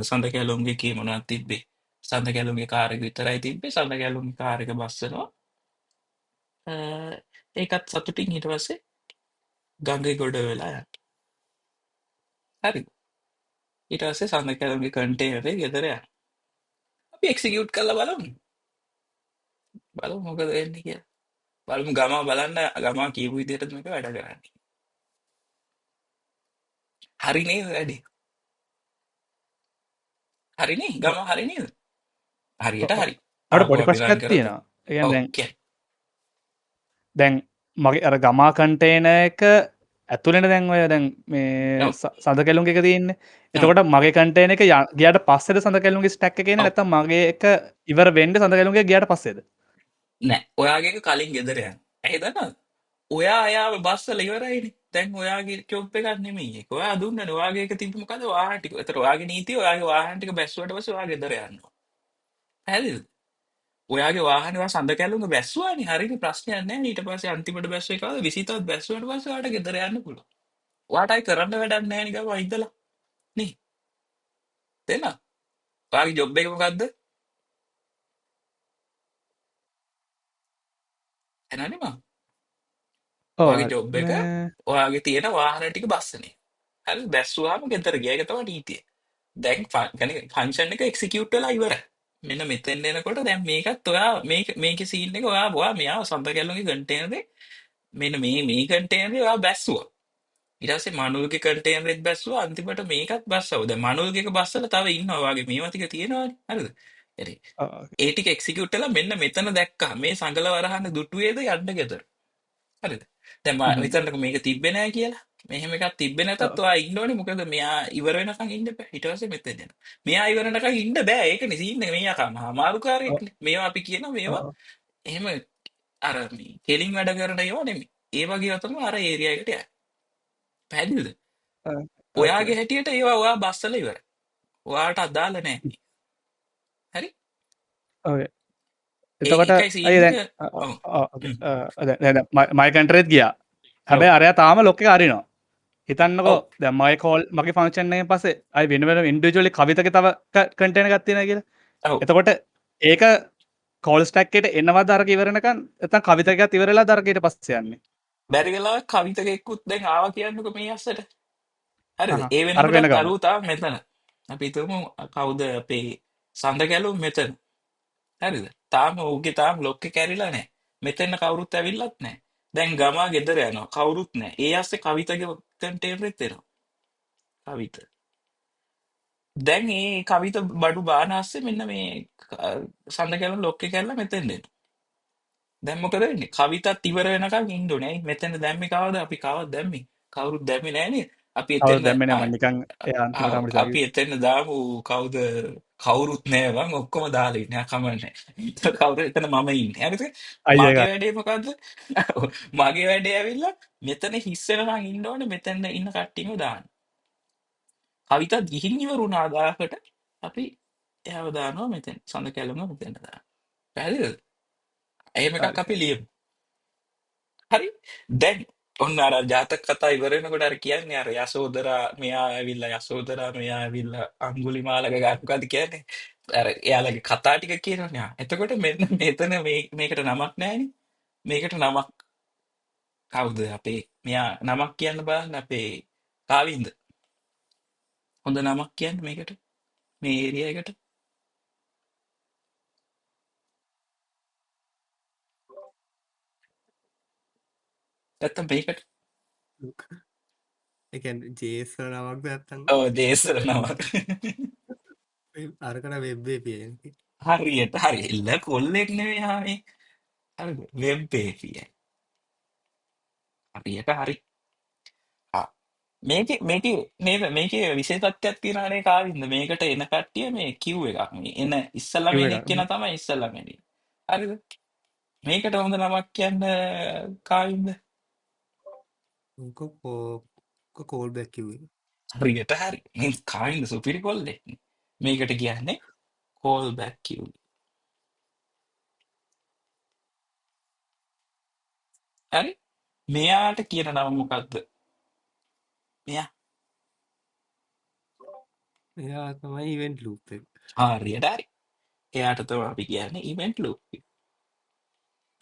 සඳ කැලුම්ගේ කී මොනවද තිබ්බේ සඳ කැලුම්ගේ කාර් එක විතරයි තිබ්බේ සඳ කැලුම්ගේ කාර් එක බස්සනවා ඒකත් සතුටින් ඊට පස්සේ ගඟේ ගොඩ වෙලා යනවා හරි ඊට පස්සේ සඳ කැලුම්ගේ කන්ටේනර් එක ගෙදර යනවා අපි එක්සිකියුට් කරලා බලමු මොකද වෙන්නේ කියලා බලමු ගමා බලන්න ගමා කියපු විදිහට මේක වැඩ කරන්නේ හරි නේද වැඩේ හරි නේ ගමා හරි නේද හරියට හරි අට ආපහු පොඩි අපි රන් ප්‍රශ්නයක් කරමු තියෙනවා ඒ ඔව් දැන් කියන්න දැන් මගේ අර ගමා කන්ටේන එක ඇතුළෙන දැන් ඔය දැන් මේ ඔව් සඳ කෙලුම් එක තියෙන්නේ ඔව් එතකොට මගේ කන්ටේන එක ගියට පස්සෙද සඳ කෙලුම්ගේ ස්ටැක් එක කියන්නේ ඔව් නැත්නම් මගේ එක ඉවර වෙන්න සඳ කෙලුම්ගේ ගියට පස්සේද නෑ ඔයාගේ එක කලින් ගෙදර යන්න ඇයි දන්නවද ඔයා අයාව බස්සල ඉවරයිනේ. දැන් ඔයාගේ ජොබ් එකක් නෙමෙයි ඒක. ඔයා දුන්නනේ. ඔයාගේ එක තිබ්බ මොකද වාහන ටික. ඒතර ඔයාගේ නීතිය ඔයාගේ වාහන ටික බැස්සුවට පස්සේ ඔයා ගෙදර යනවා. පැහැදිලිද? ඔයාගේ වාහනේ ඔයා සඳ කැලුම බැස්සුවානේ. හරිනේ ප්‍රශ්නයක් නැහැ. ඊට පස්සේ අන්තිමට බැස්සුවේ කවද 20ත් බැස්සුවට පස්සේ ඔයාට ගෙදර යන්න පුළුවන්. ඔයාට අයි කරන්න වැඩක් නැහැ නේ ගම ඉඳලා. නේ. තේරෙනවද? ඔයාගේ ජොබ් එක මොකද්ද? එනවනේ මම. ඔව් ඔයාගේ හරි ජොබ් එක මේ ඔයාගේ තියෙන වාහන ටික බස්සනේ. හරි බැස්සුවාම ගෙදර ගියා. ඒක තමයි නීතිය. දැන් ෆංක්ෂන් එක එක්සිකියුට් වෙලා ඉවරයි. මෙන්න මෙතෙන් එනකොට දැන් මේකත් ඔයා මේකේ සීන් එක ඔයා මෙයාව සඳ කැලුම්ගේ කන්ටේනරේ මෙන්න මේ කන්ටේනරේ ඔයා බැස්සුවා. ඊට පස්සේ මනුල්ගේ කන්ටේනරෙත් බැස්සුවා අන්තිමට මේකත් බැස්සුවා. දැන් මනුල්ගේ එක බස්සලා තව ඉන්නවා වගේ මේවා ටික තියෙනවානේ. හරිද? හරි. ඒ ටික එක්සිකියුට් වෙලා මෙන්න මෙතන දැක්කා. මේ සංගල වරහන් දුටුවේද යන්න ගෙදර. හරිද? දැන් මම හිතන්නකො මේක තිබ්බේ නැහැ කියලා. මෙහෙම එකක් තිබ්බේ නැතත් ඔයා ඉන්න ඕනේ මොකද මෙයා ඉවර වෙනකන් ඉන්න බෑ. ඊට පස්සේ මෙතෙන් යනවා. මෙයා ඉවර වෙනකන් ඉන්න බෑ. ඒකනේ සීන් එක. මෙයා කම අමාරු කාර්යයක්නේ. මේවා අපි කියනවා මේවා එහෙම අර මේ කෙලින් වැඩ කරන ඒවා නෙමෙයි. ඒ වගේ ඒවා තමයි අර ඒරියා එකට යන්නේ. පැහැදිලිද? ඔයාගේ හැටියට ඒවා ඔයා බස්සලා ඉවරයි. ඔයාට අදාළ නැහැ. හරි? එතකොට ඒකයි සීන් අය එක. දැන් ඔව්. මයි කන්ටරේත් ගියා හැබැයි අරයා තාම ලොක්ක අරිනවා හිතන්නකෝ ඔව් දැන් මගේ කෝල් මගේ ෆන්ක්ෂන් එකෙන් පස්සේ අය වෙන වෙනම ඉන්ඩිවිජුවලි කවිතගේ තව කන්ටේනර් එකක් තියෙනවා කියලා. ඔව් එතකොට ඒක කෝල් ස්ටැක් එකට එනවද අරක ඉවරනකන් නැත්නම් කවිතකයක් ඉවරලා අරක ඊට පස්සේ යන්නේ. බැරි වෙලාවක් කවිතකෙකුත් දැන් ආවා කියන්නකෝ මේ අස්සට. හරිද? හහ ඒ අරක වෙන වෙනකොටත් ගම. අරුව තාම මෙතන. අපි හිතමු කවුද අපේ සඳ ගැලුම් මෙතන. හරිද? තාම ඌගේ තාම ලොක් එක කැරිලා නැහැ. මෙතන කවුරුත් ඇවිල්ලත් නැහැ. දැන් ගමා ගෙදර යනවා. කවුරුත් නැහැ. ඒ ආස්සේ කවිතගේ කන්ටේනරෙත් එනවා. කවිත. දැන් මේ කවිත බඩු බාන ආස්සේ මෙන්න මේ සඳ ගැලුම් ලොක් එක කැරලා මෙතෙන් එනවා. දැන් මොකද වෙන්නේ? කවිතත් ඉවර වෙනකන් ඉන්න ඕනේ. ඇයි මෙතන දැම්මේ කවද? අපි කවද දැම්මේ? කවුරුත් දැම්මේ නැහැ නේද? අපි කවුරුත් එතන දැම්මේ නැහැ මම නිකන් ඒ අන්තිමට අපිට අපි එතන දාමු කවුද කවුරුත් නැහැ බං ඔක්කොම දාලා ඉන්නේ. කමන්නේ. කවුරු එතන මම ඉන්නේ. හරිද? මගේ අයියෝ වැඩේ මොකද්ද? මගේ වැඩේ ඇවිල්ලා මෙතන හිස් වෙනකන් ඉන්න ඕනේ. මෙතන ඉන්න කට්ටියම දාන්න. කවිතත් ගිහින් ඉවරුණා 10කට අපි එයාව දානවා මෙතන. සඳ කැලම මෙතන දානවා. පැහැදිලිද? එහෙම එකක් අපි ලියමු. හරි දැන් ඔන්න අර ජාතක කතා ඉවර වෙනකොට අර කියන්නේ අර යසෝදරා මෙයා ඇවිල්ලා යසෝදරා මෙයා ඇවිල්ලා අඟුලිමාලක ගානකද කියන්නේ අර එයාලගේ කතා ටික කියනවනේ එතකොට මෙන්න මෙතන මේකට නමක් නැහැනේ මේකට නමක් කවුද අපේ මෙයා නමක් කියන්න බලන්න අපේ කාවින්ද හොඳ නමක් කියන්න මේකට මේ ඒරියා එකට නැත්තම් මේකට ඒ කියන්නේ ජේසර් නමක්ද නැත්තම් ඔව් දේශර නමක් අරකට වෙබ් API හරියට හරි එල්ල කොල්ලෙක් නෙවෙයි හාමේ හරිද වෙබ් API හරියට හරි මේකේ නේද මේකේ විශේෂ තත්ත්වයක් තියෙනවානේ කාවින්ද මේකට එන කට්ටිය මේ කිව් එකක් මේ එන ඉස්සලම කිව් එන එකක්. එක්කෙනා තමයි ඉස්සලම එන්නේ හරිද මේකට හොඳ නමක් කියන්න කාවින්ද කෝල් බැක් කිව්වේ හරියට හරි මේ කාවින්ද සුපිරි කොල්ලෙක් මේකට කියන්නේ කෝල් බැක් කිව් හරි මෙයාට කියන නම මොකද්ද මෙයා එයා තමයි ඉවෙන්ට් ලූප් එක හරියට හරි එයාට තමයි අපි කියන්නේ ඉවෙන්ට් ලූප්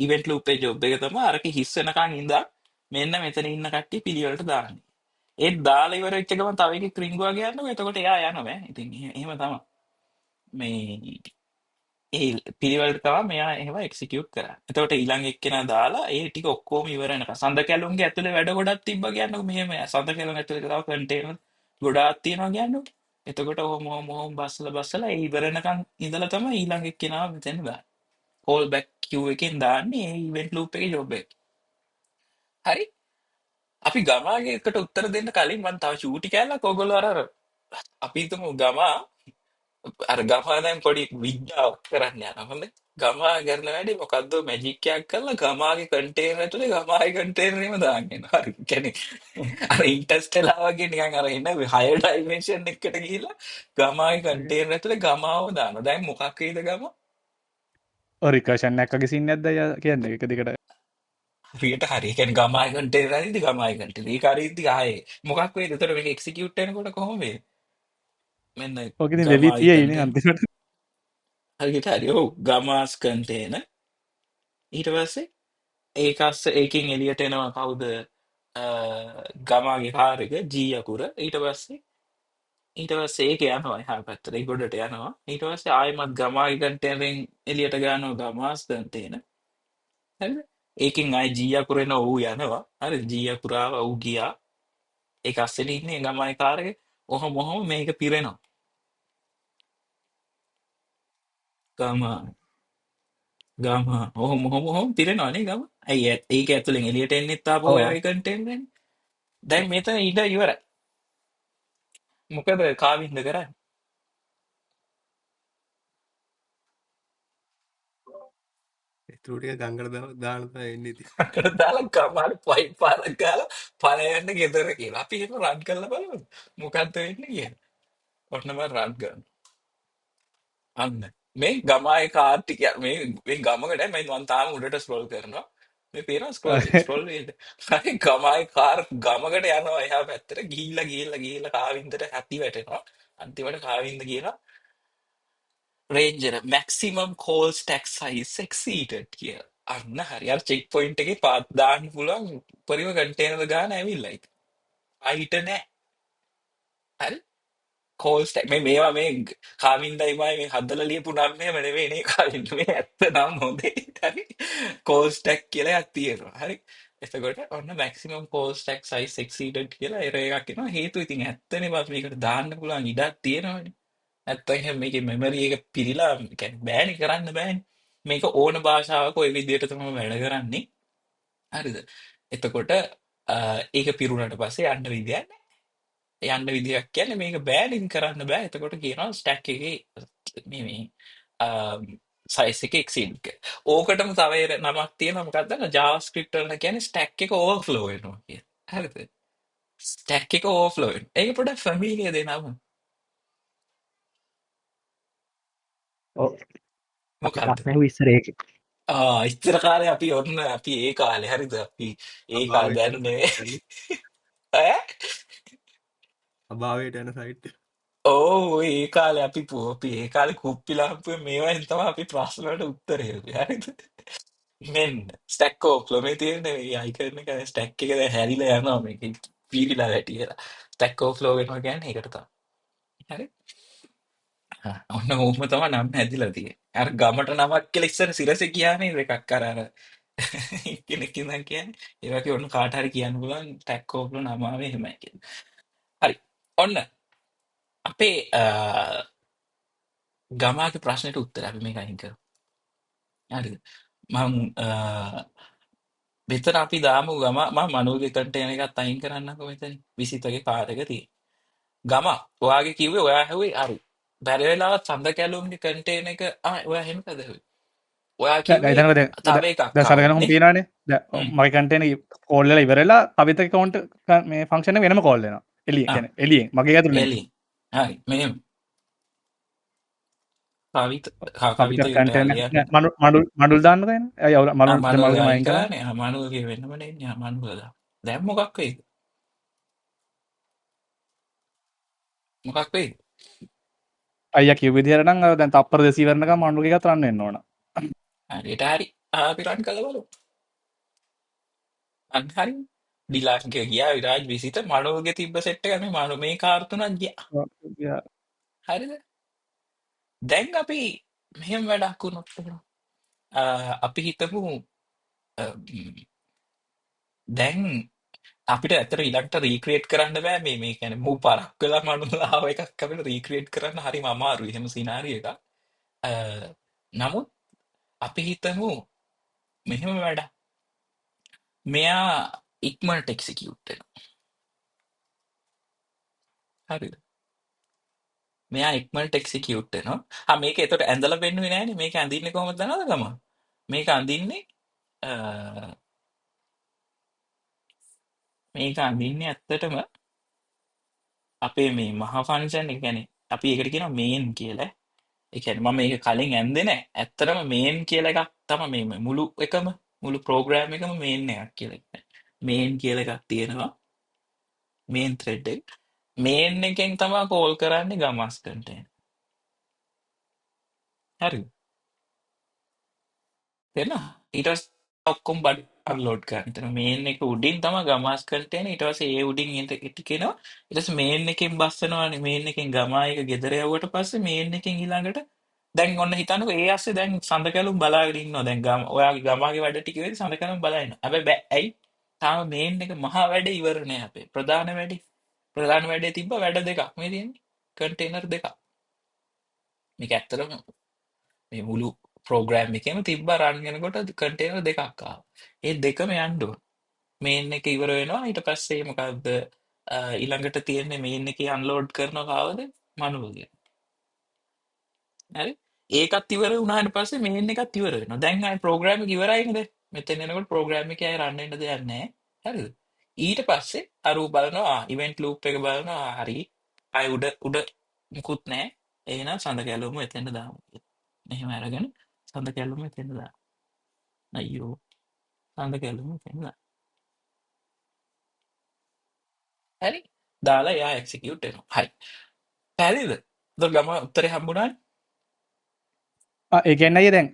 ඉවෙන්ට් ලූප් එකේ ජොබ් එක තමයි අරක හිස් වෙනකන් ඉඳන් මෙන්න මෙතන ඉන්න කට්ටිය පිළිවෙලට දාන්නේ ඒත් දාලා ඉවර වෙච්ච ගමන් තව එකෙක් රින්ගුවා ගියන්නකො එතකොට එයා යනවා ඈ ඉතින් එහෙම තමයි මේ ඒ පිළිවෙලට තමයි මෙයා එහෙම එක්සිකියුට් කරන්නේ එතකොට ඊළඟ එක්කෙනා දාලා ඒ ටික ඔක්කොම ඉවර වෙනකන් සඳ කැලුම්ගේ ඇතුලේ වැඩ ගොඩක් තිබ්බා කියන්නකො මෙහෙම සඳ කැලුම් ඇතුලේ තව කන්ටේනර් ගොඩාක් තියෙනවා කියන්නකො එතකොට ඔහොම බස්සලා ඒ ඉවර වෙනකන් ඉඳලා තමයි ඊළඟ එක්කෙනා මෙතන දාන්නේ කෝල් බැක් කිව් එකෙන් දාන්නේ ඒ ඉවෙන්ට් ලූප් එකේ ජොබ් එක හරි අපි ගමාගේ එකට උත්තර දෙන්න කලින් මම තව චූටි කෑල්ලක් ඕගොල්ලෝ අර අපි හිතමු ගමා අර ගමා දැන් පොඩි විද්‍යාවක් කරන්න යනවා හොඳේ ගමා කරන වැඩේ මොකද්ද මැජික් එකක් කරලා ගමාගේ කන්ටේනර් ඇතුලේ ගමාගේ කන්ටේනරෙම දාන්න යනවා හරි කියන්නේ අර ඉන්ටර්ස්ටෙලා වගේ නිකන් අර එන හයර් ඩයිමෙන්ෂන් එකකට ගිහිල්ලා ගමාගේ කන්ටේනර් ඇතුලේ ගමාව දානවා දැන් මොකක් වෙයිද ගම ඔය රිකර්ෂන් එකක් වගේ සීන් නැද්ද අයියා කියන්නේ එක දිගට. හරියට හරි ඒ කියන්නේ ගමාගේ කන්ටේනර් ඇරිදි ගමාගේ කන්ටේනර් ඒක හරිදි ආයේ මොකක් වෙයිද එතකොට මේක එක්සිකියුට් වෙනකොට කොහොම වෙයි මෙන්න ඕක ඉතින් වෙවි ගමාගේ තියෙයිනේ කන්ටේනර් අන්තිමට. හරියට හරි ඔව් ගමාස් කන්ටේනර් ඊට පස්සේ ඒකස්ස ඒකෙන් එළියට එනවා කවුද ගමාගේ කාර් එක ජී අකුර ඊට පස්සේ ඒක යනවා එහා පැත්තට ඒ ගොඩට යනවා ඊට පස්සේ ආයෙමත් ගමාගේ කන්ටේනරෙන් එළියට ගන්නවා ගමාස් කන්ටේනර් හරිද ඒකෙන් ආයි ජී අකුර එන ඌ යනවා හරි ජී අකුරාව ඌ ගියා ඒක අස්සෙන ඉන්නේ ගමාගේ කාර් එක ඔහොම මේක පිරෙනවා ගමා ඔහොම පිරෙනවානේ ගම ඇයි ඒක ඇතුලෙන් එළියට එන්නෙත් ආපහු ඔව්. ඔය කන්ටේනරෙන් දැන් මෙතන ඉඳ ඉවරයි මොකද කාවින්ද කරන්නේ ඒතුරු ටික ගංගට දාන්න තමයි එන්නේ ඉතින් අකට දාලා කමාර පයිප් පාරක් ගාලා පණ යන්න ගෙදර කියලා අපි එහෙම රන් කරලා බලමු මොකද්ද වෙන්නේ කියලා ඔන්න මම රන් කරනවා අන්න මේ ගමයි කාර් ටික මේ ගමකට මම තාම උඩට ස්ක්‍රෝල් කරනවා මේ පේනවා ස්ක්‍රෝල් වීල්ට. හරි ගමයි කාර් ගමකට යනවා එහා පැත්තට ගිහිල්ලා කාවින්දට හැපි වැටෙනවා. අන්තිමට කාවින්ද කියනවා රේන්ජර් මැක්සිමම් කෝල්ස් ටැක්ස් සයිස් එක්සීඩඩ් කියලා. අන්න හරි අර චෙක් පොයින්ට් එකේ පාත් දාන්න පුළුවන් උපරිම කන්ටේනර් ගාන ඇවිල්ලා ඉතින්. අයිට නෑ. හරි කෝල්ස් මේ මේවා මේ කාවින්දයි මේ හදලා ලියපු නම් එහෙම නෙවෙයිනේ කාවින්ද මේ ඇත්ත නම් හොඳේ. හරි කෝල්ස් ටැක් කියලා එකක් තියෙනවා. හරි එතකොට ඔන්න මැක්සිමම් කෝල්ස් ටැක් සයිස් එක්සීඩඩ් කියලා එරර් එකක් එනවා. හේතුව ඉතින් ඇත්තනේ බස් මේකට දාන්න පුළුවන් ඉඩක් තියෙනවනේ. නැත්තම් එහෙනම් මේකේ මෙමරි එක පිරීලා කියන්නේ බෑනේ කරන්න බෑනේ. මේක ඕන භාෂාවක ওই විදිහට තමයි වැඩ කරන්නේ. හරිද? එතකොට ඒක පිරුණාට පස්සේ යන්න විදියක් නැහැ. යන්න විදියක් කියන්නේ මේක බෑනින් කරන්න බෑ. එතකොට කියනවා ස්ටැක් එකේ මේ සයිස් එක එක්සීඩ් එක. ඕකටම තව නමක් තියෙනවා මොකක්ද? JavaScript වල කියන්නේ ස්ටැක් එක ඕවර්ෆ්ලෝ වෙනවා කියන. හරිද? ස්ටැක් එක ඕවර්ෆ්ලෝ වෙනවා. ඒක පොඩ්ඩක් ෆැමිලියර් දෙනම ඔව් අපි මොකක්ද? ප්‍රශ්න ඇහුවේ ඉස්සර ඒකේ. ඉස්සර කාලේ අපි ඒ කාලේ හරිද අපි ඒ කාලේ අභාවයට දැන් යන නෙවෙයි සයිට් යන්නේ. ඈ අභාවයට යන සයිට්. ඕ ඒ කාලේ අපි ඒ කාලේ කුප්පි ලාම්පුවේ මේවායින් තමයි අපි ප්‍රශ්න වලට උත්තර හොයන්නේ හරිද මෙන්න ස්ටැක් ඕෆ්ලෝ මේ තියෙන මේ අයිකන් එක ස්ටැක් එක දැන් හැරිලා යනවා මේක පීරිලා වැටිලා ස්ටැක් ඕෆ්ලෝ වෙනවා කියන්නේ ඒකට තමයි හරි ඔන්න ඕම තමයි නම් හැදිලා තියෙන්නේ අර ගමට නමක් කියලා ඉස්සර සිරසේ කියන්නේ එකක් අර කෙනෙක් ඉඳන් කියන්නේ ඒ වගේ ඔන්න කාට හරි කියන්න පුළුවන් ස්ටැක් ඕෆ්ලෝ නම ආවේ එහෙමයි කියලා හරි ඔන්න අපේ ගමාගේ ප්‍රශ්නෙට උත්තර අපි මේක අහිං කරමු. හරිද? මම මෙතන අපි දාමු මම මනුවගේ කන්ටේනර් එකත් අයින් කරන්නකෝ මෙතන 23ගේ කාර් එක තියෙන. ගම ඔයාගේ කිව්වේ ඔයා හැව්වේ හරි. බැරි වෙලාවත් සඳ කැලුම්ගේ කන්ටේනර් එක ඔයා එහෙම කද හැව්වේ? ඔයා කිව්වේ දැතනක තව එකක් සරගනහුම් ආවනේ. තියෙනනේ හ්ම්. මයි කන්ටේන කෝල්ල ඉවරලා තවිත කවන්ට මේ ෆංක්ෂන වෙනම කොල්ලෙන එලිය ආ කියන එලියෙන් මගේ ඇතුරන එලි. හරි. මෙහෙම කවිත කවිත කවිතයකට කන්ටන ලියන්න. මඩුල් දාන්නදන ඇයවල මලු මනුවගේ මල්ග අයින් මයින් කර කරන්නේ. මනුවගේ වෙන්නම නෙන්නේ. මනුවද. දැන් මොකක් වෙයිද? මොකක් වෙයිද? අය කිව විදිරන දැන් තපර දෙසිවරනක මණ්ඩුක තරන්න ඕන හරියට හරි. අපි රන් කළ බලමු. අන්න හරි. ඩිලාන්ක ගියා විරාජ් විසිත මනෝගේ තිබ්බ සෙට් එක මේ මනෝ මේ කාර්තුනක් ගියා. හරිද? දැන් අපි මෙහෙම වැඩක් වුණොත් එහෙනම්, අපි හිතමු දැන් අපිට ඇත්තට ඊළඟට රීක්‍රියේට් කරන්න බෑ මේ කියන්නේ මූ පරක් වෙලා මනුලා ආව එකක් අපිට රීක්‍රියේට් කරන්න හරිම අමාරුයි එහෙම සිනාරියෝ එකක්. අ, නමුත් අපි හිතමු මෙහෙම වැඩක්. මෙයා ඉක්මනට එක්සිකියුට් වෙනවා. හරිද? මෙයා ඉක්මනට එක්සිකියුට් වෙනවා. මේක එතකොට ඇඳලා පෙන්නුවේ නෑනේ. මේක අඳින්නේ කොහොමද දන්නවද ගම? මේක අඳින්නේ අ, මේක අඳින්නේ ඇත්තටම අපේ මේ මහා ෆන්ක්ෂන් එක කියන්නේ අපි ඒකට කියනවා මේන් කියලා. ඒ කියන්නේ මම මේක කලින් ඇන්දේ නෑ. ඇත්තටම මේන් කියලා එකක් තමයි මේ මුළු එකම මුළු ප්‍රෝග්‍රෑම් එකම මේන් එකක් කියලා කියන්නේ. මේන් කියලා එකක් තියෙනවා. මේන් ත්‍රෙඩ් එක. මේන් එකෙන් තමයි කෝල් කරන්නේ ගමස් කන්ටේනර්. හරිද? තේරෙනවද? ඊට පස්සේ ඔක්කොම බඩ අප්ලෝඩ් කරන්න. එතන මේන් එක උඩින් තමයි ගමාස් කන්ටේනර්. ඊට පස්සේ ඒ උඩින් ඉතිකේනවා. ඊට පස්සේ මේන් එකෙන් බස්සනවානේ. මේන් එකෙන් ගමා එක ගෙදර යවුවට පස්සේ මේන් එකෙන් ඊළඟට දැන් ඔන්න හිතන්නකෝ ඒ ASCII දැන් සඳකැලුම් බලාගෙන ඉන්නවා. දැන් ඔයාගේ ගමාගේ වැඩ ටික වෙද්දි සඳකැලුම් බලා ඉන්නවා. හැබැයි බෑ ඇයි? තාම මේන් එක මහා වැඩේ ඉවර නෑ අපේ. ප්‍රධාන වැඩේ. ප්‍රධාන වැඩේ තිබ්බ වැඩ දෙකක් මේ තියෙන්නේ. කන්ටේනර් දෙකක්. මේක ඇත්තටම මේ මුළු ප්‍රෝග්‍රෑම් එකේම තිබ්බ රන් වෙනකොට කන්ටේනර් දෙකක් ආවා. ඒ දෙකම යන්න ඕන. මේන් එක ඉවර වෙනවා. ඊට පස්සේ මොකද්ද ඊළඟට තියෙන්නේ මේන් එකේ අන්ලෝඩ් කරනවා කාවද? මනුවගේ. හරි? ඒකත් ඉවර වුණාට පස්සේ මේන් එකත් ඉවර වෙනවා. දැන් ආයේ ප්‍රෝග්‍රෑම් එක ඉවරයි නේද? මෙතන එනකොට ප්‍රෝග්‍රෑම් එකේ ආයේ රන් වෙන්න දෙයක් නැහැ. හරිද? ඊට පස්සේ අර ඌ බලනවා ඉවෙන්ට් ලූප් එක බලනවා හරි. ආයේ උඩ උඩ මුකුත් නැහැ. එහෙනම් සඳ කැලුම එතෙන්ට දාමු. මෙහෙම අරගෙන සඳ කැලුම එතෙන්ට දානවා. අයියෝ සඳ කැලුම පෙන්න හරි දාලා යා එක්සිකියුට් වෙනවා හරි පැරිද ද ගම උත්තරේ හම්බුණා ඒගැන්නය දැන්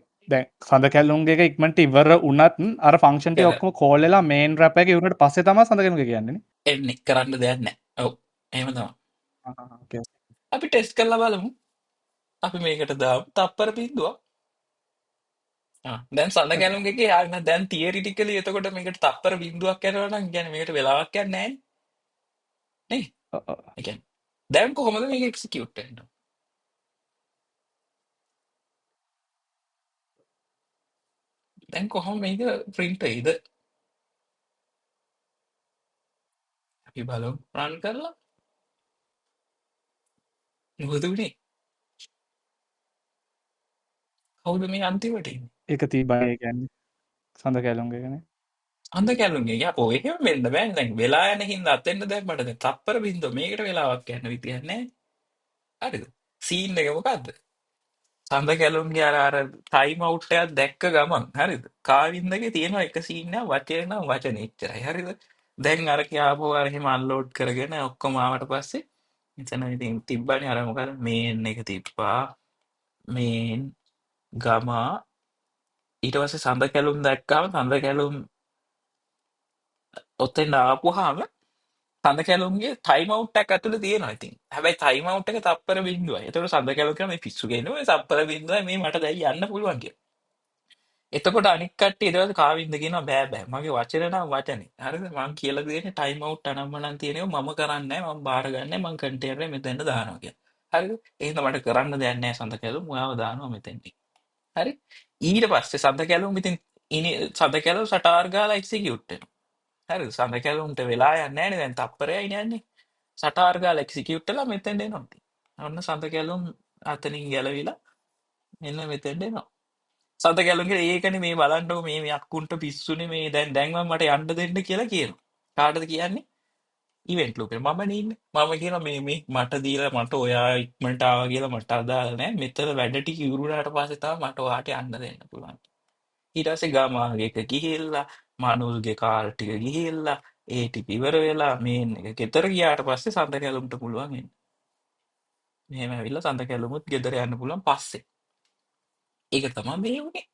සඳ කැල්ලුන්ගේ ඉක්මට ඉවර උනත් අර ෆංක්ෂන්ට කියලා ඔක්ම කෝල්ලා මේන් රැප එක වුණට පස්සේ තම සඳකම කියන්නේ එන්නේ කරන්න දෙයක් නෑ ඔව් එහෙම තමයි අපි ටෙස්ට් කරලා බලමු අපි මේකට දාමු තප්පර බින්දුවක් දැන් සඳ කැලුම්ගේ යාන්න දැන් තියරිටිකලි එතකොට මේකට තප්පර බින්දුවක් යනවා නම් කියන්නේ මේකට වෙලාවක් යන්නේ නැහැ නේ ඒ කියන්නේ දැන් කොහොමද මේක එක්සිකියුට් වෙන්නේ දැන් කොහොම මේක print වෙයිද අපි බලමු run කරලා මොකද උනේ කවුද මේ අන්තිමට ඉන්නේ එක දී බය ගැන්න සඳ කැලුන්ගේ ගැන අන්ද කැලුම්ගේ යා ඔය එහෙම වෙන්න බෑ දැන් වෙලා යන හින්දා අතෙන්ද දැන් මට දැන් තප්පර බින්දුව මේකට වෙලාවක් යන විදියක් නැහැ හරිද සීන් එක මොකද්ද සඳ කැලුම්ගේ අර ටයිම් අවුට් එකක් දැක්ක ගමන් හරිද කාවින්දගේ තියෙන එක සීන් එක වචනේ නම් වචනේ එච්චරයි හරිද දැන් අර කියාපුව අර එහෙම අන්ලෝඩ් කරගෙන ඔක්කොම ආවට පස්සේ එතන ඉතින් තිබ්බනේ අර මොකද මේන් එක තිබ්බා මේන් ගමා ඊට පස්සේ සඳ කැලුම් දැක්කාම සඳ කැලුම් ඔතෙන් ආපුවාම සඳ කැලුම්ගේ ටයිම් අවුට් එකක් ඇතුළේ තියෙනවා ඉතින් හැබැයි ටයිම් අවුට් එක තප්පර බිංදුවයි ඒතකොට සඳ කැලුම් කියන මේ පිස්සු ගේනවා මේ තප්පර බිංදුවයි මේ මට දැන් යන්න පුළුවන් කියලා එතකොට අනික් කට්ටිය ඊට පස්සේ කාවින්ද කියනවා බෑ බෑ මගේ වචන නම් වචනේ හරිද මං කියලා දෙන්නේ ටයිම් අවුට් අනම්මනම් තියෙනවා මම කරන්නේ නැහැ මම බාර ගන්නෑ මං කන්ටේනර් එක මෙතෙන්ට දානවා කියලා හරිද එහෙනම් මට කරන්න දෙයක් නැහැ සඳ කැලුම් ඔයාව දානවා මෙතෙන්ට හරි ඊට පස්සේ සඳ කැලුම් ඉතින් සඳ කැලුම් සටාර් ගාලා එක්සිකියුට් වෙනවා හරිද සඳ කැලුම්ට වෙලා යන්නේ නැහැ නේ දැන් තප්පරයයි යන්නේ සටාර් ගාලා එක්සිකියුට් වෙලා මෙතෙන්ට එනවා ඉතින් ඔන්න සඳ කැලුම් අතනින් ගැලවිලා මෙන්න මෙතෙන්ට එනවා සඳ කැලුම්ගේ ඒකනේ මේ බලන්නකො මේ අක්කුන්ට පිස්සුනේ මේ දැන් මට යන්න දෙන්න කියලා කියනවා කාටද කියන්නේ ඉවෙන්ට් ලූප් එක මම නේ ඉන්නේ මම කියනවා මේ මට දීලා මට ඔයා ඉක්මනට ආවා කියලා මට අදාළ නැහැ මෙතන වැඩ ටික ඉවරුනාට පස්සේ තමයි මට ඔයාට යන්න දෙන්න පුළුවන් ඊට පස්සේ ගාමාගේ එක ගිහිල්ලා මනුල්ගේ කාර් ටික ගිහිල්ලා ඒ ටික ඉවර වෙලා මේන් එක ගෙදර ගියාට පස්සේ සඳ කැලුම්ට පුළුවන් එන්න මෙහෙම ඇවිල්ලා සඳ කැලුමුත් ගෙදර යන්න පුළුවන් පස්සේ ඒක තමයි මේ උනේ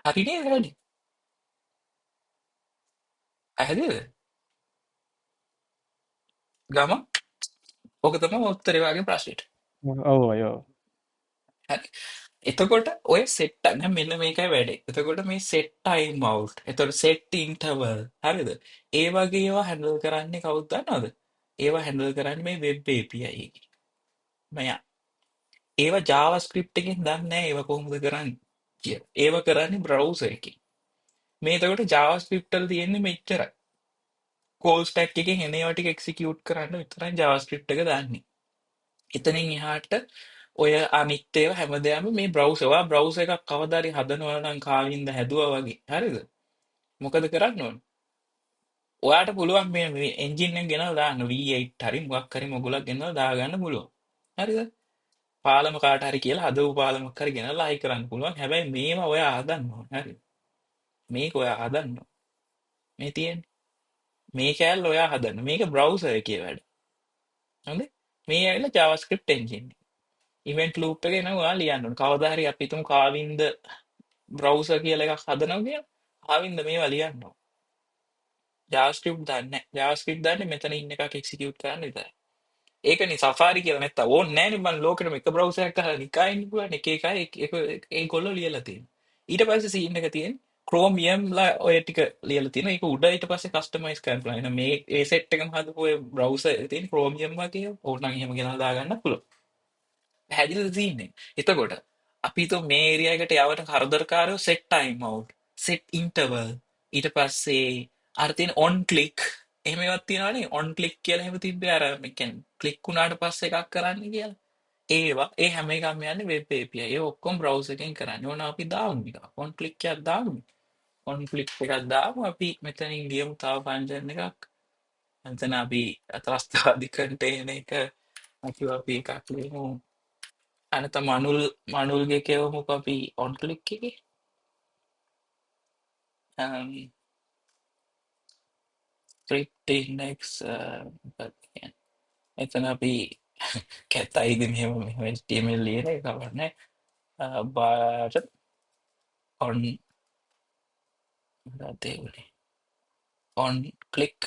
හරි නේද වැඩි ඇහදිද ගම ඕක තමයි උත්තරේ වගේ ප්‍රශ්නෙට ඔව යෝ හරි එතකොට ඔය සෙට් දැන් මෙන්න මේකයි වැඩේ එතකොට මේ සෙට් ටයිම් අවුට් එතකොට සෙට් ඉන්ටර්වල් හරිද ඒ වගේ ඒවා හැන්ඩල් කරන්නේ කවුද දන්නවද ඒවා හැන්ඩල් කරන්නේ මේ වෙබ් API එකේ මම ඒවා JavaScript එකෙන් දන්නේ නැහැ ඒවා කොහොමද කරන්නේ කියලා ඒවා කරන්නේ browser එකේ මේ එතකොට JavaScript වල තියෙන්නේ මෙච්චරයි කෝල් ස්ටැක් එකෙන් එන ඒවා ටික එක්සිකියුට් කරන්න විතරයි JavaScript එක දාන්නේ එතනින් එහාට ඔය අනිත් ඒවා හැමදේම මේ බ්‍රවුසර් එකක් කවදා හරි හදනවා නම් කාවින්ද හැදුවා වගේ හරිද මොකද කරන්න ඕන ඔයාට පුළුවන් මේ එන්ජින් එක ගෙනල්ලා දාන්න V8 හරි මොකක් හරි මොගුලක් ගෙනල්ලා දාගන්න පුළුවන් හරිද පාලම කාට හරි කියලා හදපු පාලමක් හරි ගෙනල්ලා අයි කරන්න පුළුවන් හැබැයි මේවා ඔයා හදන්න ඕන හරිද මේක ඔයා හදන්න ඕන. මේ තියෙන්නේ මේ කෑල්ල ඔයා හදන්න මේක බ්‍රවුසර් එකේ වැඩ හරිද මේ ඇවිල්ලා JavaScript engine ඉවෙන්ට් ලූප් එක එනවා ඔයා ලියන්න ඕන කවදා හරි අපි තුමු කාවින්ද බ්‍රවුසර් කියලා එකක් හදනවා කියලා කාවින්ද මේවා ලියන්න ඕන JavaScript දන්නේ නැහැ JavaScript දන්නේ මෙතන ඉන්න එකක් එක්සිකියුට් කරන්න විතරයි ඒකනේ සෆාරි කියලා නැත්තම් ඕනේ නැහැනේ මම ලෝකෙටම එක බ්‍රවුසර් එකක් ගහලා නිකන් ඉන්න පුළුවන් එක එකයි ඒගොල්ලෝ ලියලා තියෙනවා ඊට පස්සේ සීන් එක තියෙන්නේ Chromium ලා ඔය ටික ලියලා තියෙනවා ඒක උඩ ඊට පස්සේ කස්ටමයිස් කරන්න පුළුවන් එහෙනම් මේ ඒ සෙට් එකම හදපු ඔය බ්‍රවුසර් තියෙන Chromium වගේ ඕනනම් එහෙම ගෙනල්ලා දාගන්න පුළුවන් පැහැදිලිද තියෙන්නේ එතකොට අපි හිතුව මේ ඒරියා එකට යවට කරදරකාරයෝ set time out set interval ඊට පස්සේ අර තියෙන on click එහෙම ඒවාත් තියෙනවනේ on click කියලා එහෙම තිබ්බේ අර මේ කියන්නේ ක්ලික් වුණාට පස්සේ එකක් කරන්න කියලා ඒවා ඒ හැම එකම යන්නේ වෙබ් API ඒ ඔක්කොම browser එකෙන් කරන්නේ ඕන අපි දාමු එක on click එකක් දාමු on click එකක් දාමු අපි මෙතනින් ගියමු තව ෆන්ක්ෂන් එකක් එතන අපි අත්‍රස්තවාදී කන්ටේනර් එක අපි එකක් ලියමු අනත මනුල්ගේ කෙවමුක අපි ඔන් කලික් එකේ ස්ක්‍රිප්ට් ඉන්ඩෙක්ස් එතන අපි කැතයිද මෙහෙම මෙහෙම HTML ලියන එක කවන්නේ බාට ඔන් දේවනේ ඔන් ක්ලික්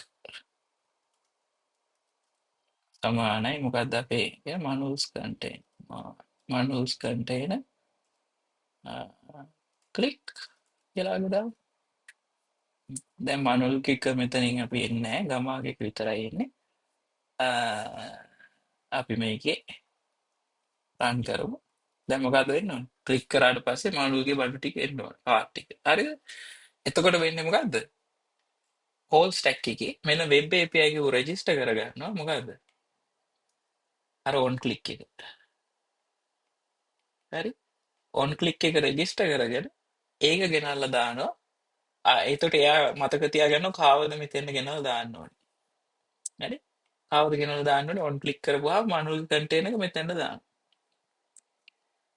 සමානයි මොකක්ද අපේ මනුස් කන්ටේන් මනුස් කන්ටේන ක්ලික් කියලාගදා දැන් මනුල් කික මෙතනින් අපි එන්නේ ගමාගෙක විතරයි එන්නේ අපි මේකේ රන් කරමු දැන් මොකද වෙන්න ඕන ක්ලික් කරාට පස්සේ මනුල්ගේ බඩු ටික එන්න ඕන කාඩ් ටික හරිද එතකොට වෙන්නේ මොකද්ද කෝල් ස්ටැක් එකේ මෙන්න වෙබ් API එක රෙජිස්ටර් කරගන්නවා මොකද්ද අර ඔන් ක්ලික් එක හරි ඔන් ක්ලික් එක රෙජිස්ටර් කරගෙන ඒක ගෙනල්ලා දානවා එතකොට එයා මතක තියාගන්න කාවද මෙතෙන්න ගෙනල්ලා දාන්න ඕනේ හරි කාවද ගෙනල්ලා දාන්න ඕනේ ඔන් ක්ලික් කරපුවාම මනුල් කන්ටේනර් එක මෙතෙන්ට දාන්න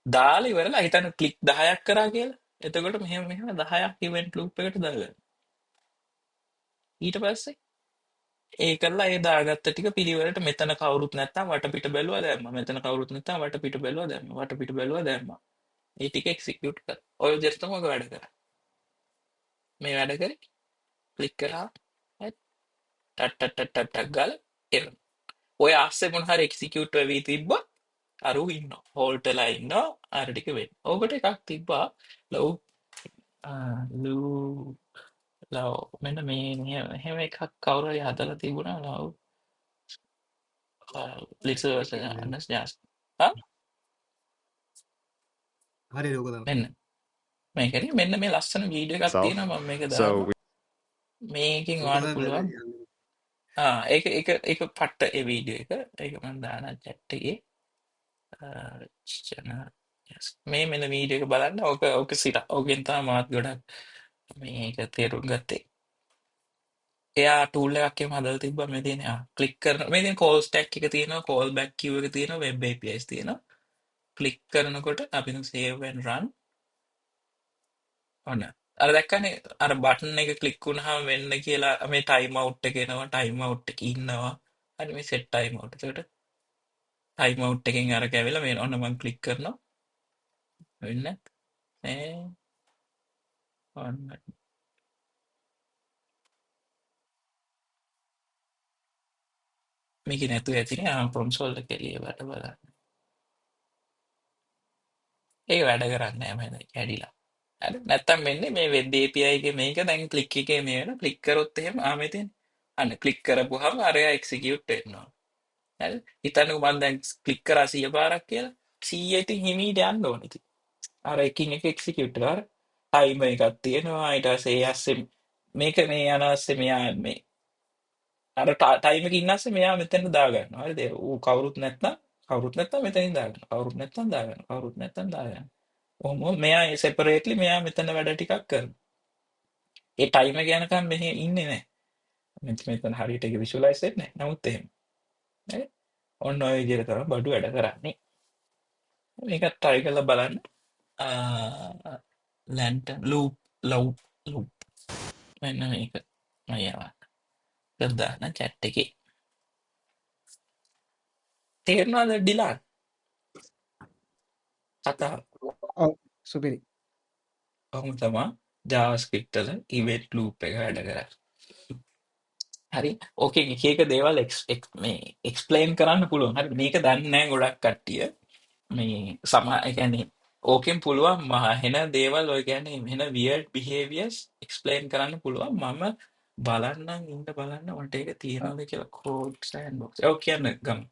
දාලා ඉවරලා හිතන්න ක්ලික් 10ක් කරා කියලා එතකොට මෙහෙම 10ක් ඉවෙන්ට් ලූප් එකට දාගන්න ඊට පස්සේ ඒ කරලා ඒ දාගත්ත ටික පිළිවෙලට මෙතන කවුරුත් නැත්තම් වටපිට බැලුවා දැම්මා මෙතන කවුරුත් නැත්තම් වටපිට බැලුවා දැම්මා වටපිට බැලුවා දැම්මා ඒ ටික එක්සිකියුට් කරා ඔය විදිහට තමයි ඔක වැඩ කරන්නේ මේ වැඩ කරේ ක්ලික් කරා හරි ටක් ටක් ටක් ටක් ටක් ගාලා එනවා ඔය ආස්සේ මොන හරි එක්සිකියුට් වෙවි තිබ්බොත් අරු ඉන්නවා හෝල්ටලා ඉන්නවා අර ටික වෙන්නේ ඕකට එකක් තිබ්බා ලව් ලූ ලව් මෙන්න මේ එහෙම එකක් කවුරු හරි හදලා තිබුණා ලව් ලිසර්ස් අන්නස් ජාස් හරි ලෝක තමයි. මෙන්න මේකනේ මෙන්න මේ ලස්සන වීඩියෝ එකක් So, තියෙනවා මම මේක so දානවා මේකෙන් ලෝක ඔයාලට තමයි පුළුවන් යන්නේ. ඒක පට්ට ඒ වීඩියෝ එක ඒක මම දාන chat එකේ channel yes මේ මෙන්න වීඩියෝ එක බලන්න ඕක සිට ඕකෙන් තමයි මාත් ගොඩක් මේක තේරුම් ගත්තේ එයා ටූල් එකක් එහෙම හදලා තිබ්බා මේ තියෙන ක්ලික් කරන මේ තියෙන කෝල් ස්ටැක් එක තියෙනවා කෝල් බෑක් කියු එක තියෙනවා වෙබ් APIs තියෙනවා ක්ලික් කරනකොට අපි save and run ඔන්න අර දැක්කනේ අර බටන් එක ක්ලික් වුණාම වෙන්න කියලා මේ ටයිම් අවුට් එක එනවා ටයිම් අවුට් එක ඉන්නවා හරි මේ සෙට් ටයිම් අවුට් එතකොට ටයිම් අවුට් එකෙන් අර කැවිලා මේ ඔන්න මම ක්ලික් කරනවා වෙන්න නේ ඔන්න මේක නැතුව ඇතිනේ කොන්සෝල් එකේ එළියට බලන්න ඒක වැඩ කරන්නේ නැහැ මම කැඩිලා හරි නැත්තම් වෙන්නේ මේ වෙබ් API එකේ මේක දැන් ක්ලික් එකේ මේ වෙන ක්ලික් කරොත් එහෙම මෙතෙන් අන්න ක්ලික් කරපුවාම අරයා එක්සිකියුට් වෙනවා හරි හිතන්නකෝ මම දැන් ක්ලික් කරා 100 පාරක් කියලා 100 ඉතින් හිමීට යන්න ඕනේ ඉතින් අර එකින් එක එක්සිකියුට් කරලා ටයිමර් එකක් තියෙනවා ඊට පස්සේ ඒ ASCII මේක මේ යන ASCII මෙයා මේ අර ටයිම් එක ඉන්න ASCII මෙයා මෙතන දා ගන්නවා හරිද ඌ කවුරුත් නැත්නම් මෙතනින් දාගන්න කවුරුත් නැත්නම් දාගන්න කවුරුත් නැත්නම් දාගන්න ඔහොම මෙයා සෙපරේට්ලි මෙයා මෙතන වැඩ ටිකක් කරනවා ඒ ටයිම් එක යනකම් මෙහෙ ඉන්නේ නැහැ මෙතන හරියට ඒක විෂුවලයිස් වෙන්නේ නැහැ නමුත් එහෙම හරි ඔන්න ඔය විදිහට තමයි බඩු වැඩ කරන්නේ මේක try කරලා බලන්න lantern loop මෙන්න මේක මම යවා දාන්න chat එකේ තේරෙනවද ඩිලාන් කතාව ඔව් සුපිරි. කොහොම තමයි JavaScript වල event loop එක වැඩ කරන්නේ හරි ඕකේ එක එක දේවල් මේ එක්ස්ප්ලেইন කරන්න පුළුවන් හරි මේක දන්නේ නැහැ ගොඩක් කට්ටිය මේ ඒ කියන්නේ ඕකෙන් පුළුවන් හෙන දේවල් ඔය කියන්නේ හෙන weird behaviors explain කරන්න පුළුවන් මම බලන්නම් බලන්න මට ඒක තියෙනවද කියලා code sandbox ඔව් කියන්න ගමු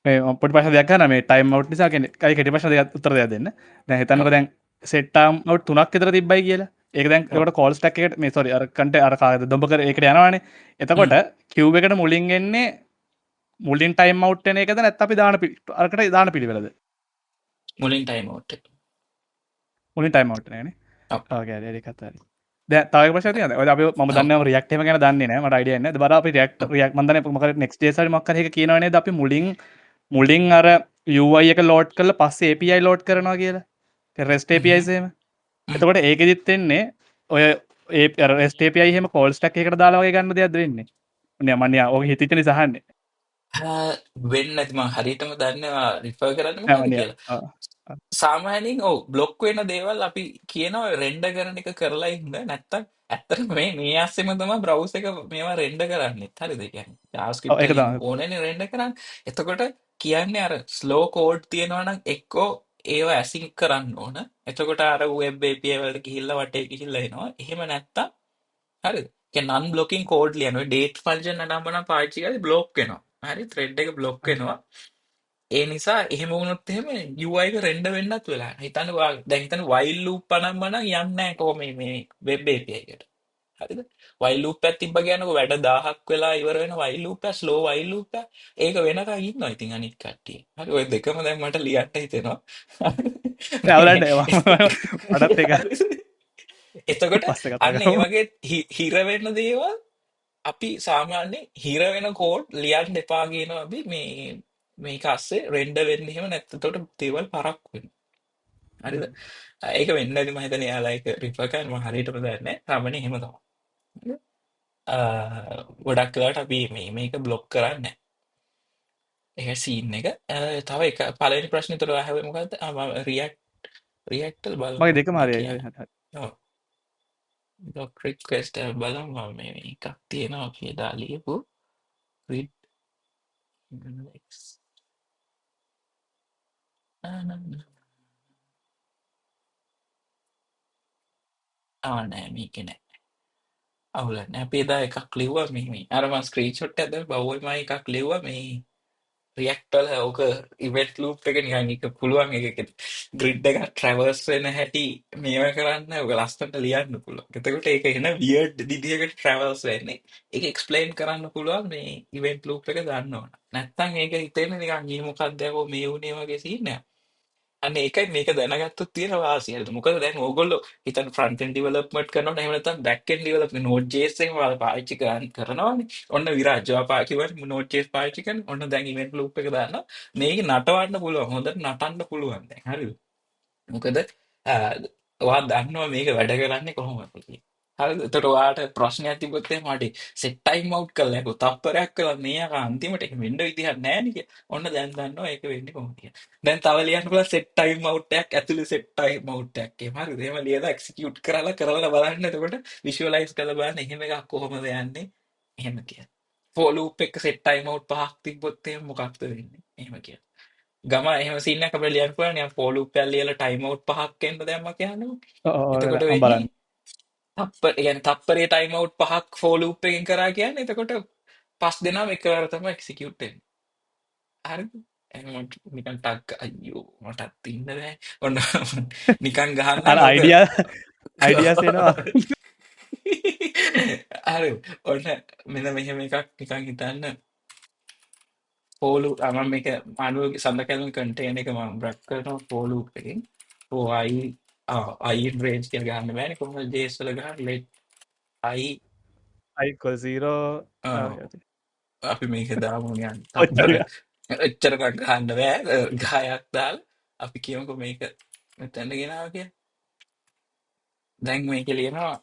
මේ පොඩි ප්‍රශ්න දෙයක් ගන්න මේ ටයිම් අවුට් නිසා කියන්නේ කයි කෙටි ප්‍රශ්න දෙකක් උත්තර දෙයක් දෙන්න. දැන් හිතන්නකෝ දැන් සෙට් ටයිම් අවුට් 3ක් විතර තිබ්බයි කියලා. ඒක දැන් ඒකට කෝල් ස්ටැක් එකට මේ සෝරි අර කන්ට අර කාගේද දොඹ කර ඒකට යනවානේ. එතකොට කියුබ් එකට මුලින් එන්නේ මුලින් ටයිම් අවුට් වෙන එකද නැත්නම් අපි අරකට දාන පිළිවෙලද? මුලින් ටයිම් අවුට් එක මුලින් ටයිම් අවුට් නෑනේ. ඔව්. ඔව් හරි ඒක හරි. දැන් තව එක ප්‍රශ්නයක් තියෙනවද? ඔය අපි මම දන්නේ රියැක්ට් එහෙම ගැන දන්නේ නෑ. මට අයිඩියා නැහැ. බර අපි රියැක්ට් මම දන්නේ මොකද next js හරි මොකක් හරි එක කියනව නේද අපි මුලින් අර UI එක ලෝඩ් කරලා පස්සේ API ලෝඩ් කරනවා කියලා. REST APIs එහෙම. එතකොට ඒකෙදිත් වෙන්නේ ඔය ඒ ස්ටේපයි හෙම කෝල් ටක් එකට දාලාවගේ ගන්න දෙයක් වෙන්නේ මන්ය ඕක හිතිචන සහන්නේ වෙන්න ඇතිම හරිටම දන්නවා රිෆර් කරන්න මොකද මනිය කියලා සාමාන්‍යයෙන් ඔව් බ්ලොක් වෙන දේවල් අපි කියනවා රෙන්ඩර් කරන එක කරලා ඉන්න නැත්තම් ඇත්තටම මේ ASCII ම තමයි බ්‍රවුස් එක මේවා රෙන්ඩර් කරන්නේ හරිද කියන්නේ JavaScript ඒක එකෙන් තමයි ඕනනේ රෙන්ඩර් කරන්න එතකොට කියන්නේ අර ස්ලෝ කෝඩ් තියෙනවා නම් එක්කෝ ඒවා ඇසින්ක් කරන්න ඕන එතකොට අර වෙබ් API වලට ගිහිල්ලා වටේ ගිහිල්ලා එනවා එහෙම නැත්තම් හරිද නන් බ්ලොකින් කෝඩ් ලියන ඩේට් ෆන්ක්ෂන් නම්බනම් පාවිච්චි කරලා බ්ලොක් වෙනවා හරි ත්‍රෙඩ් එක බ්ලොක් වෙනවා ඒ නිසා එහෙම වුණොත් එහෙම UI එක රෙන්ඩර් වෙන්නත් වෙලා හිතන්න දැන් හිතන්න while loop පනම්ම නම් යන්නේ නැහැ කොහොම මේ web API එකට හරිද while loop එකක් තිබ්බ කියනකො වැඩ 1000ක් වෙලා ඉවර වෙන while loop එක slow while loop එක ඒක වෙනකන් ඉන්නවා ඉතින් අනිත් කට්ටිය හරි ඔය දෙකම දැන් මට ලියන්න හිතෙනවා අවලන්න වඩත් එක එතකොට පස්ස කතා අන්න ඒ කරමු වගේ හිර වෙන්න දේවල් අපි සාමාන්‍ය හිර වෙන කෝඩ් ලියන්න එපා කියනවා අපි මේක ASCII රෙන්ඩර් වෙන්න එහෙම නැත්නම් දේවල් පරක්කු වෙනවා හරිද ඒක වෙන්න ඇති මම හිතන්නේ එයාලා ඒක රිෆර් කරන්න මම හරියටම දන්නේ නැහැ සාමාන්‍යයෙන් එහෙම තමයි ගොඩක් වෙලාවට අපි මේක බ්ලොක් කරන්නේ නැහැ ඒක සීන් එක තව එක පළවෙනි ප්‍රශ්නේ උතර ආවේ මොකද්ද රියැක්ට් බලමු මගේ දෙක මේ මාරය කියන්නේ ඔව් ඩොක් රික්වෙස්ට් බලමු මම මේ එකක් තියෙනවා කියලා ලියපු read නෑ මේක නෑ අවුල නෑ අපි එදා එකක් ලිව්වා මේ අර මම ස්ක්‍රීන්ෂොට් එකක් දැම්මා ඔය මම එකක් ලිව්වා මේ රියැක්ට් වල ඕක ඉවෙන්ට් ලූප් එක නිකන් එක පුළුවන් එක ග්‍රිඩ් එක ට්‍රැවර්ස් වෙන හැටි මේව කරන්න ඔක ලස්සනට ලියන්න පුළුවන්. එතකොට ඒක එන වියර්ඩ් විදිහකට ට්‍රැවර්ස් වෙන්නේ. ඒක එක්ස්ප්ලেইন කරන්න පුළුවන් මේ ඉවෙන්ට් ලූප් එක දන්න ඕන. නැත්තම් ඒක හිතෙන්නේ නිකන් ඊ මොකක්ද යකෝ මේ උනේ වගේ සීන් එකක්. අන්න ඒකයි මේක දැනගත්තොත් තියෙන වාසිය. හරිද? මොකද දැන් ඕගොල්ලෝ හිතන්න ෆ්‍රන්ට් එන්ඩ් ඩෙවලොප්මන්ට් කරනකොට එහෙම නැත්නම් බෑක් එන්ඩ් ඩෙවලොප්මන්ට් Node.js එකම ඔයාලා පාවිච්චි කරනවානේ. ඔන්න විරාජ් ඔයා පාවිච්චි කරන්නේ Node.js පාවිච්චි කරන. ඔන්න දැන් ඉවෙන්ට් ලූප් එක දානවා. මේක නටවන්න පුළුවන්. හොඳට නටන්න පුළුවන් දැන්. හරිද? මොකද ඔයා දන්නවා මේක වැඩ කරන්නේ කොහොමද කියලා. හරිද? එතකොට ඔයාට ප්‍රශ්නයක් තිබ්බොත් එහෙම හරි සෙට් ටයිම් අවුට් කරලා යකෝ තප්පරයක් කළා මේ යක අන්තිමට ඒක වෙන්න විදිහක් නැහැ නේ කියලා. ඔන්න දැන් දන්නවා ඒක වෙන්නේ කොහොමද කියලා. දැන් තව ලියන්න පුළුවන් සෙට් ටයිම් අවුට් එකක් ඇතුළේ සෙට් ටයිම් අවුට් එකක් එහෙම හරිද? එහෙම ලියලා එක්සිකියුට් කරලා බලන්න එතකොට විෂුවලයිස් කරලා බලන්න එහෙම එකක් කොහොමද යන්නේ එහෙම කියලා. ෆෝ ලූප් එක සෙට් ටයිම් අවුට් පහක් තිබ්බොත් එහෙම මොකක්ද වෙන්නේ? එහෙම කියලා. ගම එහෙම සීන් එකක් අපිට ලියන්න පුළුවන්. නිකන් ෆෝ ලූප් එකක් ලියලා ටයිම් අවුට් පහක් එන්න දැම්මා කියන්නකො. එතකොට වෙන්නේ බලන්න තප්පරේ ටයිම් අවුට් පහක් ෆෝ ලූප් එකෙන් කරා කියන්නේ එතකොට පස් දෙනාම එකවර තමයි එක්සිකියුට් වෙන්නේ. හරිද? එහෙනම් මට නිකන් ටක් අයියෝ මටත් ඉන්න බෑ. ඔන්න නිකන් ගහන්න අර ඕක. අයිඩියස් එනවා හරි. ඔන්න මෙන්න මෙහෙම එකක් නිකන් හිතන්න. ෆෝ ලූප් මම මේක මානුවගේ සඳ කැලුම් කන්ටේනර් එක මම බ්‍රැක් කරනවා ෆෝ ලූප් එකෙන්. ෆෝ i රේන්ජ් කියලා ගන්න බෑනේ කොහොමද JS වල ගහන්නේ let i අයිකොල් සීරෝ අපි මේක දාමු නිකන් තප්පර එච්චරක් ගහන්න බෑ ගහයක් දාලා අපි කියමුකෝ මේක මෙතනට ගෙනාවා කියලා. දැන් මේක ලියනවා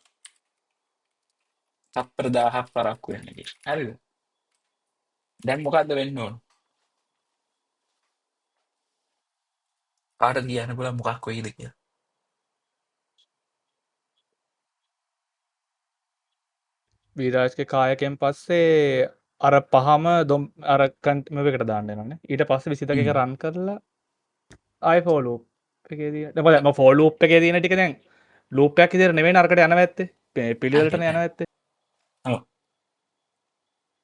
තප්පර 1000ක් පරක්කු වෙන්න කියලා. හරිද? දැන් මොකද්ද වෙන්න ඕන? කාටද කියන්න පුළුවන් මොකක් වෙයිද කියලා? වීරාජ්ගේ කායකෙන් පස්සේ අර පහම දොම් අර කන්ටමකට දාන්න නන ඊට පස්ස විසිතක එක රන් කරලා ආය ෆෝලූප් එකම ෆෝලූප් එක දන ටික දැන් ලූපයක් ඉදිර නෙවේ අර්කට යන ඇත්තේ පිළිවලට යන ඇත්තේ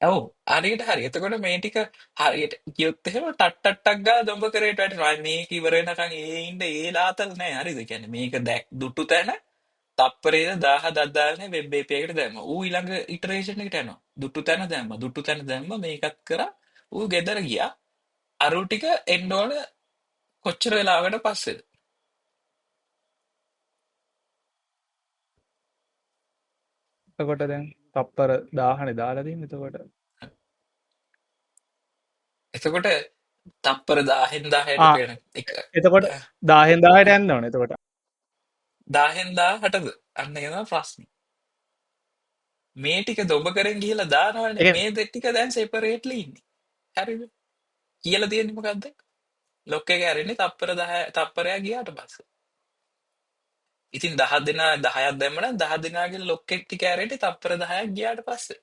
ඔව් හරියට හරි. එතකොට මේ ටික හරියට කියොත් එහෙම ටට්ටක් ගාලා දොඹ කරේට වැටෙනවා. මේක ඉවර වෙනකන් ඉන්න ඒ ලාතල් නෑ. හරිද? කියන්නේ මේක දුටු තැන තප්පරේ 1000ක් දාලා වෙබ් API එකට දැම්මා. ඌ ඊළඟ ඉටරේෂන් එකට යනවා. දුටු තැන දැම්මා. දුටු තැන දැම්මා මේකත් කරා. ඌ ගෙදර ගියා. අරු ටික එන්න ඕන කොච්චර වෙලාවකට පස්සේද? එතකොට දැන් තප්පර 1000නේ දාලා තියෙන්නේ එතකොට එතකොට තප්පර 1000න් 1000ට පේන එක එතකොට 10න් 10ට යන්න ඕනේ එතකොට 1000න් 1000ටද අන්න ඒවා ප්‍රශ්නේ. මේ ටික දොඹ කරෙන් ගිහලා දානවනේ. එක මේ දෙක ටික දැන් සෙපරේට්ලි ඉන්නේ. හරිද? කියලා තියෙන්නේ මොකද්ද? ලොක් එක ඇරෙන්නේ තප්පර 10 තප්පරයක් ගියාට පස්සේ. ඉතින් 10 දෙනා 10ක් දැම්මනම් 10 දෙනාගේ ලොක් එක ටික ඇරෙන්නේ තප්පර 10ක් ගියාට පස්සේ.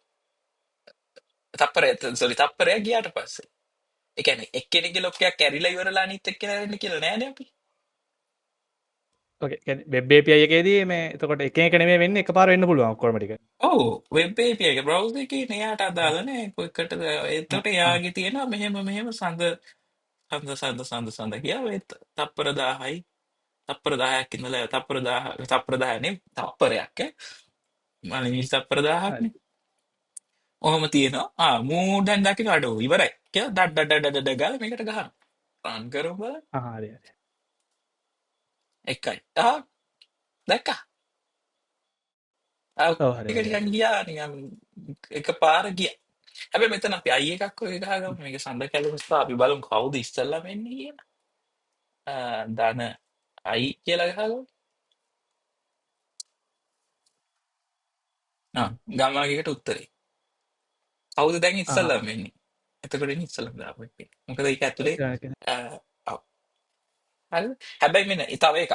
තප්පරයක් ගියාට පස්සේ. ඒ කියන්නේ එක්කෙනෙක්ගේ ලොක් එකක් ඇරිලා ඉවරලා අනිත් එක්කෙනා ඇරෙන්න කියලා නෑනේ අපි. වෙබ් API එකේදී මේ එතකොට එක එක නෙමෙයි වෙන්නේ එකපාර වෙන්න පුළුවන් ඔක්කොම ටික. ඔව් වෙබ් API එක බ්‍රවුසර් එකේ එයාට අදාළ නෑ කොයිකටද එතකොට එයාගේ තියෙනවා මෙහෙම සඳ කියලා ඒ තප්පර 10යි තප්පර 10ක් ඉඳලා තප්පර 10 නේ තප්පරයක් මම තප්පර 1000ක් නේ ඔහොම තියෙනවා මූ දැන් දකින්න අඩෝ ඉවරයි කියලා ඩඩ ගාලා මේකට ගහනවා රන් කරමු බලන්න හරි හරි. එකයි දැක්කා ඔව් හරි ඒක හරි හරි. නිකන් ගියා නිකන් එකපාර ගියා හැබැයි මෙතන අපි අයි එකක් ඔය ගහගමු මේක සඳ කැලුම් ස්ථා අපි බලමු කවුද ඉස්සල්ලාම එන්නේ කියලා ධන අයි කියලා ගහගමු ගම්මාගේකට උත්තරේ කවුද දැන් ඉස්සල්ලාම වෙන්නේ එතකොට ඉන්නේ ඉස්සල්ලාම දාපු එකේ මොකද ඒක ඇතුලේ ඔව් හරිද හැබැයි මෙන්න තව එකක්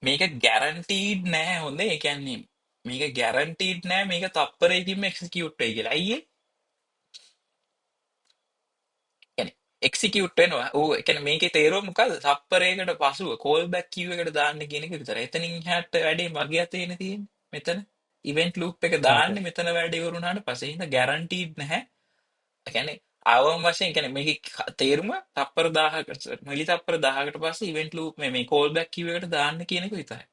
මේක ගැරන්ටීඩ් නෑ හොඳේ ඒ කියන්නේ මේක ගැරන්ටීඩ් නෑ මේක තප්පරයකින්ම එක්සිකියුට් වෙයි කියලා අයියේ يعني එක්සිකියුට් වෙනවා ඌ ඒ කියන්නේ මේකේ තේරුම මොකද්ද තප්පරයකට පසුව කෝල් බෑක් කිව් එකට දාන්න කියන එක විතරයි එතනින් එහාට වැඩේ මගේ අතේ නේ තියෙන්නේ මෙතන ඉවෙන්ට් ලූප් එක දාන්නේ මෙතන වැඩේ ඉවරුනාට පස්සේ හින්දා ගැරන්ටීඩ් නැහැ ඒ කියන්නේ ආවම වශයෙන් කියන්නේ මේකේ තේරුම තප්පර 1000කට මිලි තප්පර 1000කට පස්සේ ඉවෙන්ට් ලූප් මේ කෝල් බෑක් කිව් එකට දාන්න කියන එක විතරයි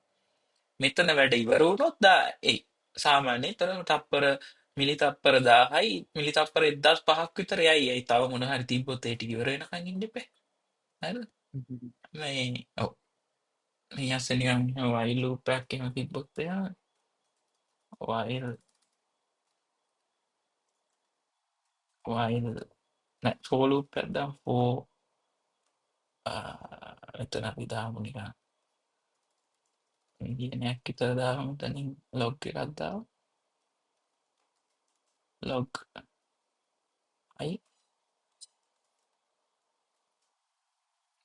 මෙතන වැඩ ඉවර වුණොත් එයි සාමාන්‍යයෙන් තර තප්පර මිලි තප්පර 1000යි මිලි තප්පර 1500ක් විතර යයි. ඒ තව මොන හරි තිබ්බොත් ඒ ටික ඉවර වෙනකන් ඉන්න එපා. හරිද? මේ ඔව් මේ ඇස්සේ නිකන් වයිල් ලූප් එකක් එහෙම තිබ්බොත් එයා වයිල් නෑ ෆෝ ලූප් එකක් දාමු ෆෝ එතන අපි දාමු නිකන් මිලියනයක් විතර දාමු තනින් ලොග් එකක් දාමු ලොග් අයි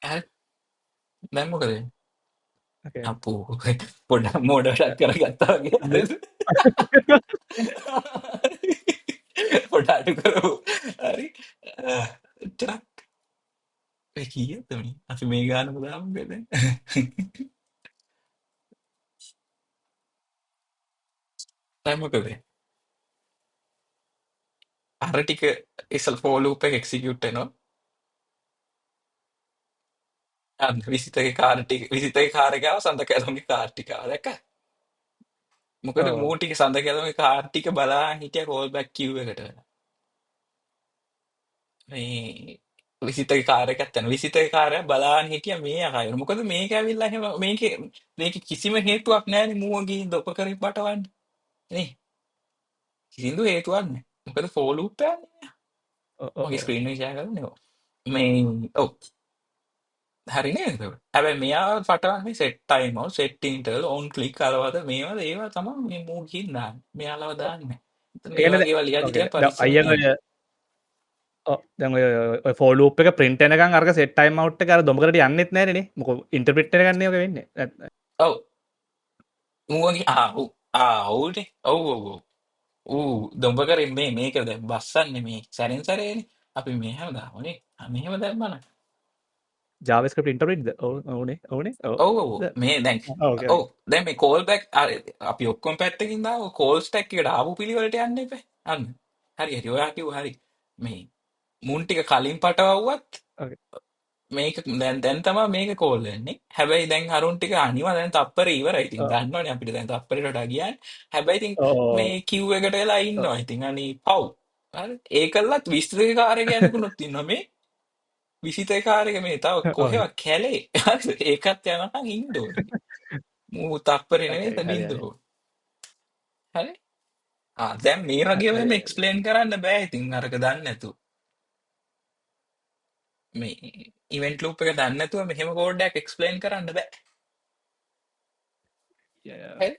හරි දැන් මොකද වෙන්නේ? අපෝ පොඩ්ඩක් මෝඩ වැඩක් කරගත්තා වගේ හරිද? පොඩ අඩු කරමු. හරි. එච්චරක් ඒ කීයද මේ? අපි මේ ගානම දාමු දැන්. දැන් මොකද? අර ටික ඉස්සල් ෆෝ ලූප් එක එක්සිකියුට් වෙනවා. අන්න විසිතගේ කාර් ටික විසිතගේ කාර් එක ආව සඳ කැලුම්ගේ කාර් ටික ආවා. දැක්කා? මොකද මූ ටික සඳ කැලුම්ගේ කාර් ටික බලාගෙන හිටියා කෝල් බෑක් කිව් එකට. මේ විසිතගේ කාර් එකක් යන විසිතගේ කාර්ය බලාගෙන හිටියා මේ අකයන. මොකද මේක ඇවිල්ලා එහෙම මේකේ කිසිම හේතුවක් නැහැනේ මූව ගිහින් දොප කරේ පටවන්න. නේ? කිසිදු හේතුවක් නැහැ. මොකද ෆෝ ලූප් එකක් මගේ ස්ක්‍රීන් එක ෂෙයා කරන්නේ ඔව්. මේ ඔව් හරි නේද? හැබැයි මෙයා පටවන්නේ set time out set interval on click අලවද මේවද ඒවා තමයි මේ මූ ගිහින් දාන්නේ. මෙයාලව දාන්නේ. මේ වගේ ඒවා ලියලා හිටියත් පරිස්සමෙන් අයිය ලියන්න. දැන් ඔය ෆෝ ලූප් එක ප්‍රින්ට් එනකන් අරක සෙට් ටයිම් අවුට් එක අර දොඹකට යන්නෙත් නැහැ නේ. මොකද ඉන්ටර්ප්‍රිට් එක ගන්න එක වෙන්නේ. ඔව් මූවගේ ඔව්නේ. ඔව්. දොඹ කරේ මේක දැන් බස්සන්නේ මේ සැරෙන් සැරේනේ. අපි මෙහෙම දාමුනේ. මෙහෙම දැම්මම JavaScript ඉන්ටර්ප්‍රිට්ද? ඕනේ. ඔව් මේ දැන් ඔව් දැන් මේ කෝල් බෑක් අපි ඔක්කොම පැත්තකින් දාව කෝල් ස්ටැක් එකට ආපු පිළිවෙලට යන්න එපා. අන්න. හරි ඔයා කිව්වා හරි. මේ මුන් ටික කලින් පටවවුවත් මේක දැන් තමයි මේක කෝල් වෙන්නේ. හැබැයි දැන් අරුන් ටික අනිවා දැන් තප්පරේ ඉවරයි. ඉතින් දන්නවනේ අපිට දැන් තප්පරේට වඩා ගියානේ. හැබැයි ඉතින් මේ කිව් එකට වෙලා ඉන්නවා. ඉතින් අනි පව්. හරි. ඒකලත් 22 කාර්ය යනකුණොත් ඉන්නවා මේ 22 කාර්යක මේ තව කොහෙවත් කැලේ. හරිද? ඒකත් යනකම් ඉන්න ඕනේ. මූ තප්පරේ නෙවෙයි තදින්න ඕනේ. හරි? දැන් මේ වගේ වෙම එක්ස්ප්ලেইন කරන්න බෑ. ඉතින් අරක දන්නේ නැතුව. මේ ඉවෙන්ට් ලූප් එක දන්නේ නැතුව මෙහෙම කෝඩ් එකක් එක්ස්ප්ලেইন කරන්න බෑ. හරි?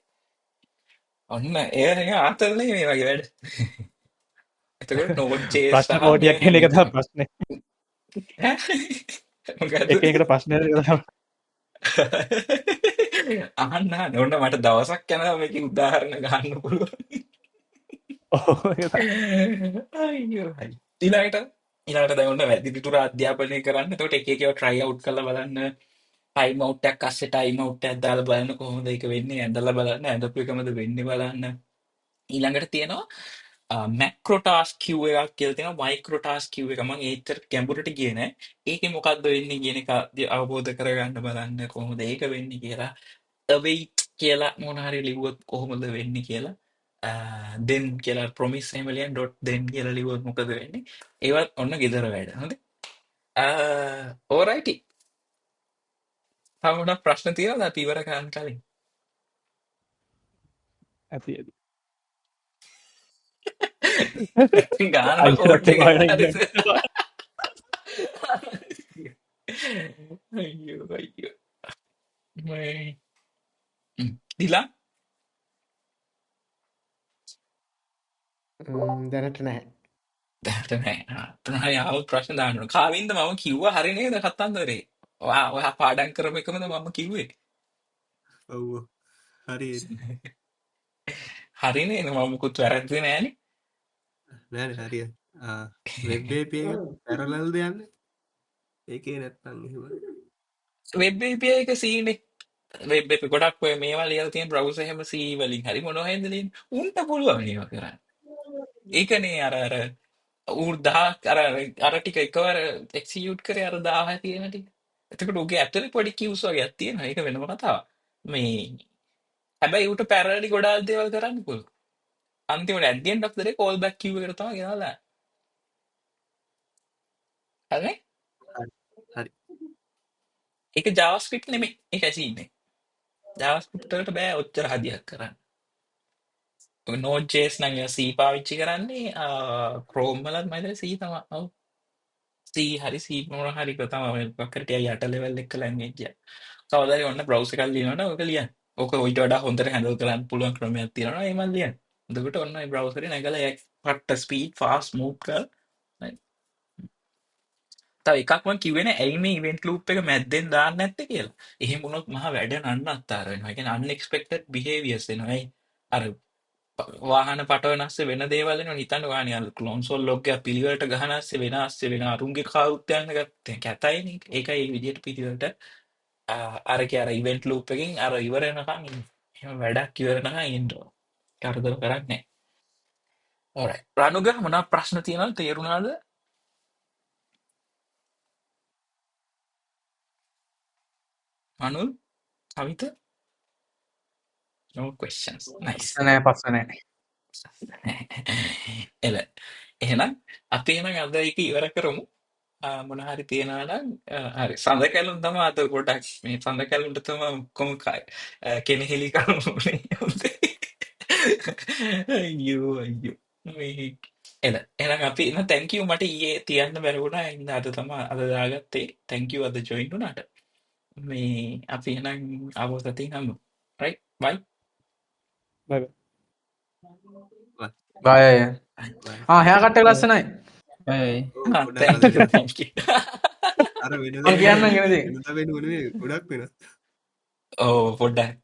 ඔන්න ඒ ආතල්නේ මේ වගේ වැඩ. එතකොට නෝඩ් ජේස් ප්‍රශ්න සහ මේ කෝටියක් කියන එක තමයි ප්‍රශ්නේ. මොකද්ද? එක එකට ප්‍රශ්න අහන්න ඔන්න මට දවසක් යනවා මේක උදාහරණ ගන්න පුළුවන්. අයියෝ හරි. ඊළඟට දැන් ඔන්න වැඩි පිටුර අධ්‍යාපනය කරන්න. එතකොට එක එක ඒවා try out කරලා බලන්න. ටයිම් අවුට් එකක් අස්සේ ටයිම් අවුට් එකක් දාලා බලන්න කොහොමද ඒක වෙන්නේ. ඇඳලා බලන්න. ඇඳපු එකමද වෙන්නේ බලන්න. ඊළඟට තියෙනවා මැක්‍රෝ ටාස්ක් කිව් එකක් කියලා තියෙනවා. මයික්‍රෝ ටාස්ක් කිව් එක මම ඒතර ගැඹුරට ගියේ නෑ. ඒකේ මොකද්ද වෙන්නේ කියන එක අවබෝධ කරගන්න බලන්න කොහොමද ඒක වෙන්නේ කියලා. අවයිට් කියලා මොන හරි ලිව්වොත් කොහොමද වෙන්නේ කියලා. දෙන් කියලා ප්‍රොමිස් එහෙම ලියන් ඩොට් දෙන් කියලා ලිව්වොත් මොකද වෙන්නේ? ඒවත් ඔන්න ගෙදර වැඩ. හොඳේ. ඕරයිටි. තව මොනක් ප්‍රශ්න තියෙනවද අපි ඉවර කරන්න කලින්? ඇති ඇති. ගානට කෝට් අයියරත් එක එපාට හරිද? ඉන්න. අයියෝ අයියෝ. මේ දිලා දැනට නැහැ. දැනට නෑ. තුනයි ආව ප්‍රශ්න දාන්න ඕන. කාවින්ද මම කිව්වා හරි නේද කතන්දරේ? ඔයා පාඩම් කරපු එකමද මම කිව්වේ? ඔව් හරි හරි නේද? මම මුකුත් වැරද්දේ නෑනේ. නෑනේ හරිය වෙබ් API එක පැරලල්ද යන්නේ ඒකේ නැත්තම් එහෙම වෙබ් API එක C නේ. වෙබ් API ගොඩක් ඔය මේවා ලියලා තියෙන බ්‍රවුසර් එහෙම C වලින් හරි මොනවා හින්දා ලියන්නේ? උන්ට පුළුවන් ඒවා කරන්න. ඒකනේ අර ඌ 1000 අර ටික එකවර එක්සිකියුට් කරේ අර 1000 තියෙන ටික. එතකොට උගේ ඇතුලේ පොඩි කිව්ස් වගේක් තියෙනවා. ඒක වෙනම කතාවක්. මේ හැබැයි ඌට පැරලලි ගොඩාක් දේවල් කරන්න පුළුවන්. අන්තිමට at the end of the day call back queue එකට තමයි ගෙනල්ලා. හරිනේ? හරි හරි ඒක JavaScript නෙමෙයි. ඒක C නේ. JavaScript වලට බෑ ඔච්චර හදියක් කරන්න. ඔය Node.js නම් C පාවිච්චි කරන්නේ Chrome වලත් මම හිතන්නේ C තමයි. ඔව්. C හරි C මොන හරි එක තමයි මොකක් හරි ටිකක් යට level එක language එක. කවදාද ඔන්න browser එකක් ලියනවනම් ඔක ලියන්න. ඕක ඊට වඩා හොඳට handle කරන්න පුළුවන් ක්‍රමයක් තියෙනවා ඒ මන් ලියන්න. එතකොට ඔන්න ඒ browser එක නැගලා ඒක පට්ට speed fast smooth කරලා තව එකක් මම කිව්වේ නෑ ඇයි මේ ඉවෙන්ට් ලූප් එක මැද්දෙන් දාන්න නැත්තේ කියලා. එහෙම වුණොත් මහා වැඩ නන්නත්තර වෙනවා. ඒ කියන්නේ unexpected behaviors එනවා. ඒ අර වාහන පටවන ASCII වෙන දේවල් එනවා. හිතන්න වාහනේ අර කන්සෝල් ලොග් එක පිළිවෙලට ගහන ASCII වෙන ASCII වෙන අරුන්ගේ කාරුත් යන ගත්තේ. කැතයිනේ. ඒකයි මේ විදිහට පිළිවෙලට අරකේ අර ඉවෙන්ට් ලූප් එකකින් අර ඉවර වෙනකන් ඉන්න. එහෙම වැඩක් ඉවර වෙනකන් ඉන්න ඕන. කරදර කරන්නේ නැහැ. alright. රණුග මොනවා ප්‍රශ්න තියෙනවද තේරුණාද? අනුල් අවිත no questions. Nice. පස්ස නෑ. එල එහෙනම් අපි එහෙනම් අද ඒක ඉවර කරමු. මොන හරි තියනවා නම් හරි සඳ කැලුම් තමයි අද ගොඩක් මේ සඳ කැලුම්ට තමයි ඔක්කොම කෙනෙහිලි කරමුනේ. අයියෝ අයියෝ මේ එල එහෙනම් අපි එන thank you මට ඊයේ තියන්න බැරි වුණා. ඉන්න අද තමයි අද දාගත්තේ. thank you අද join වුණාට. මේ අපි එහෙනම් අවසතින් හමු. right bye. බය බයි හයාකට ලස්සනයි. thank you thank you. අර වෙන කියන්න ගෙනද වෙන වෙන ගොඩක් වෙන ඔව් පොඩ්ඩක්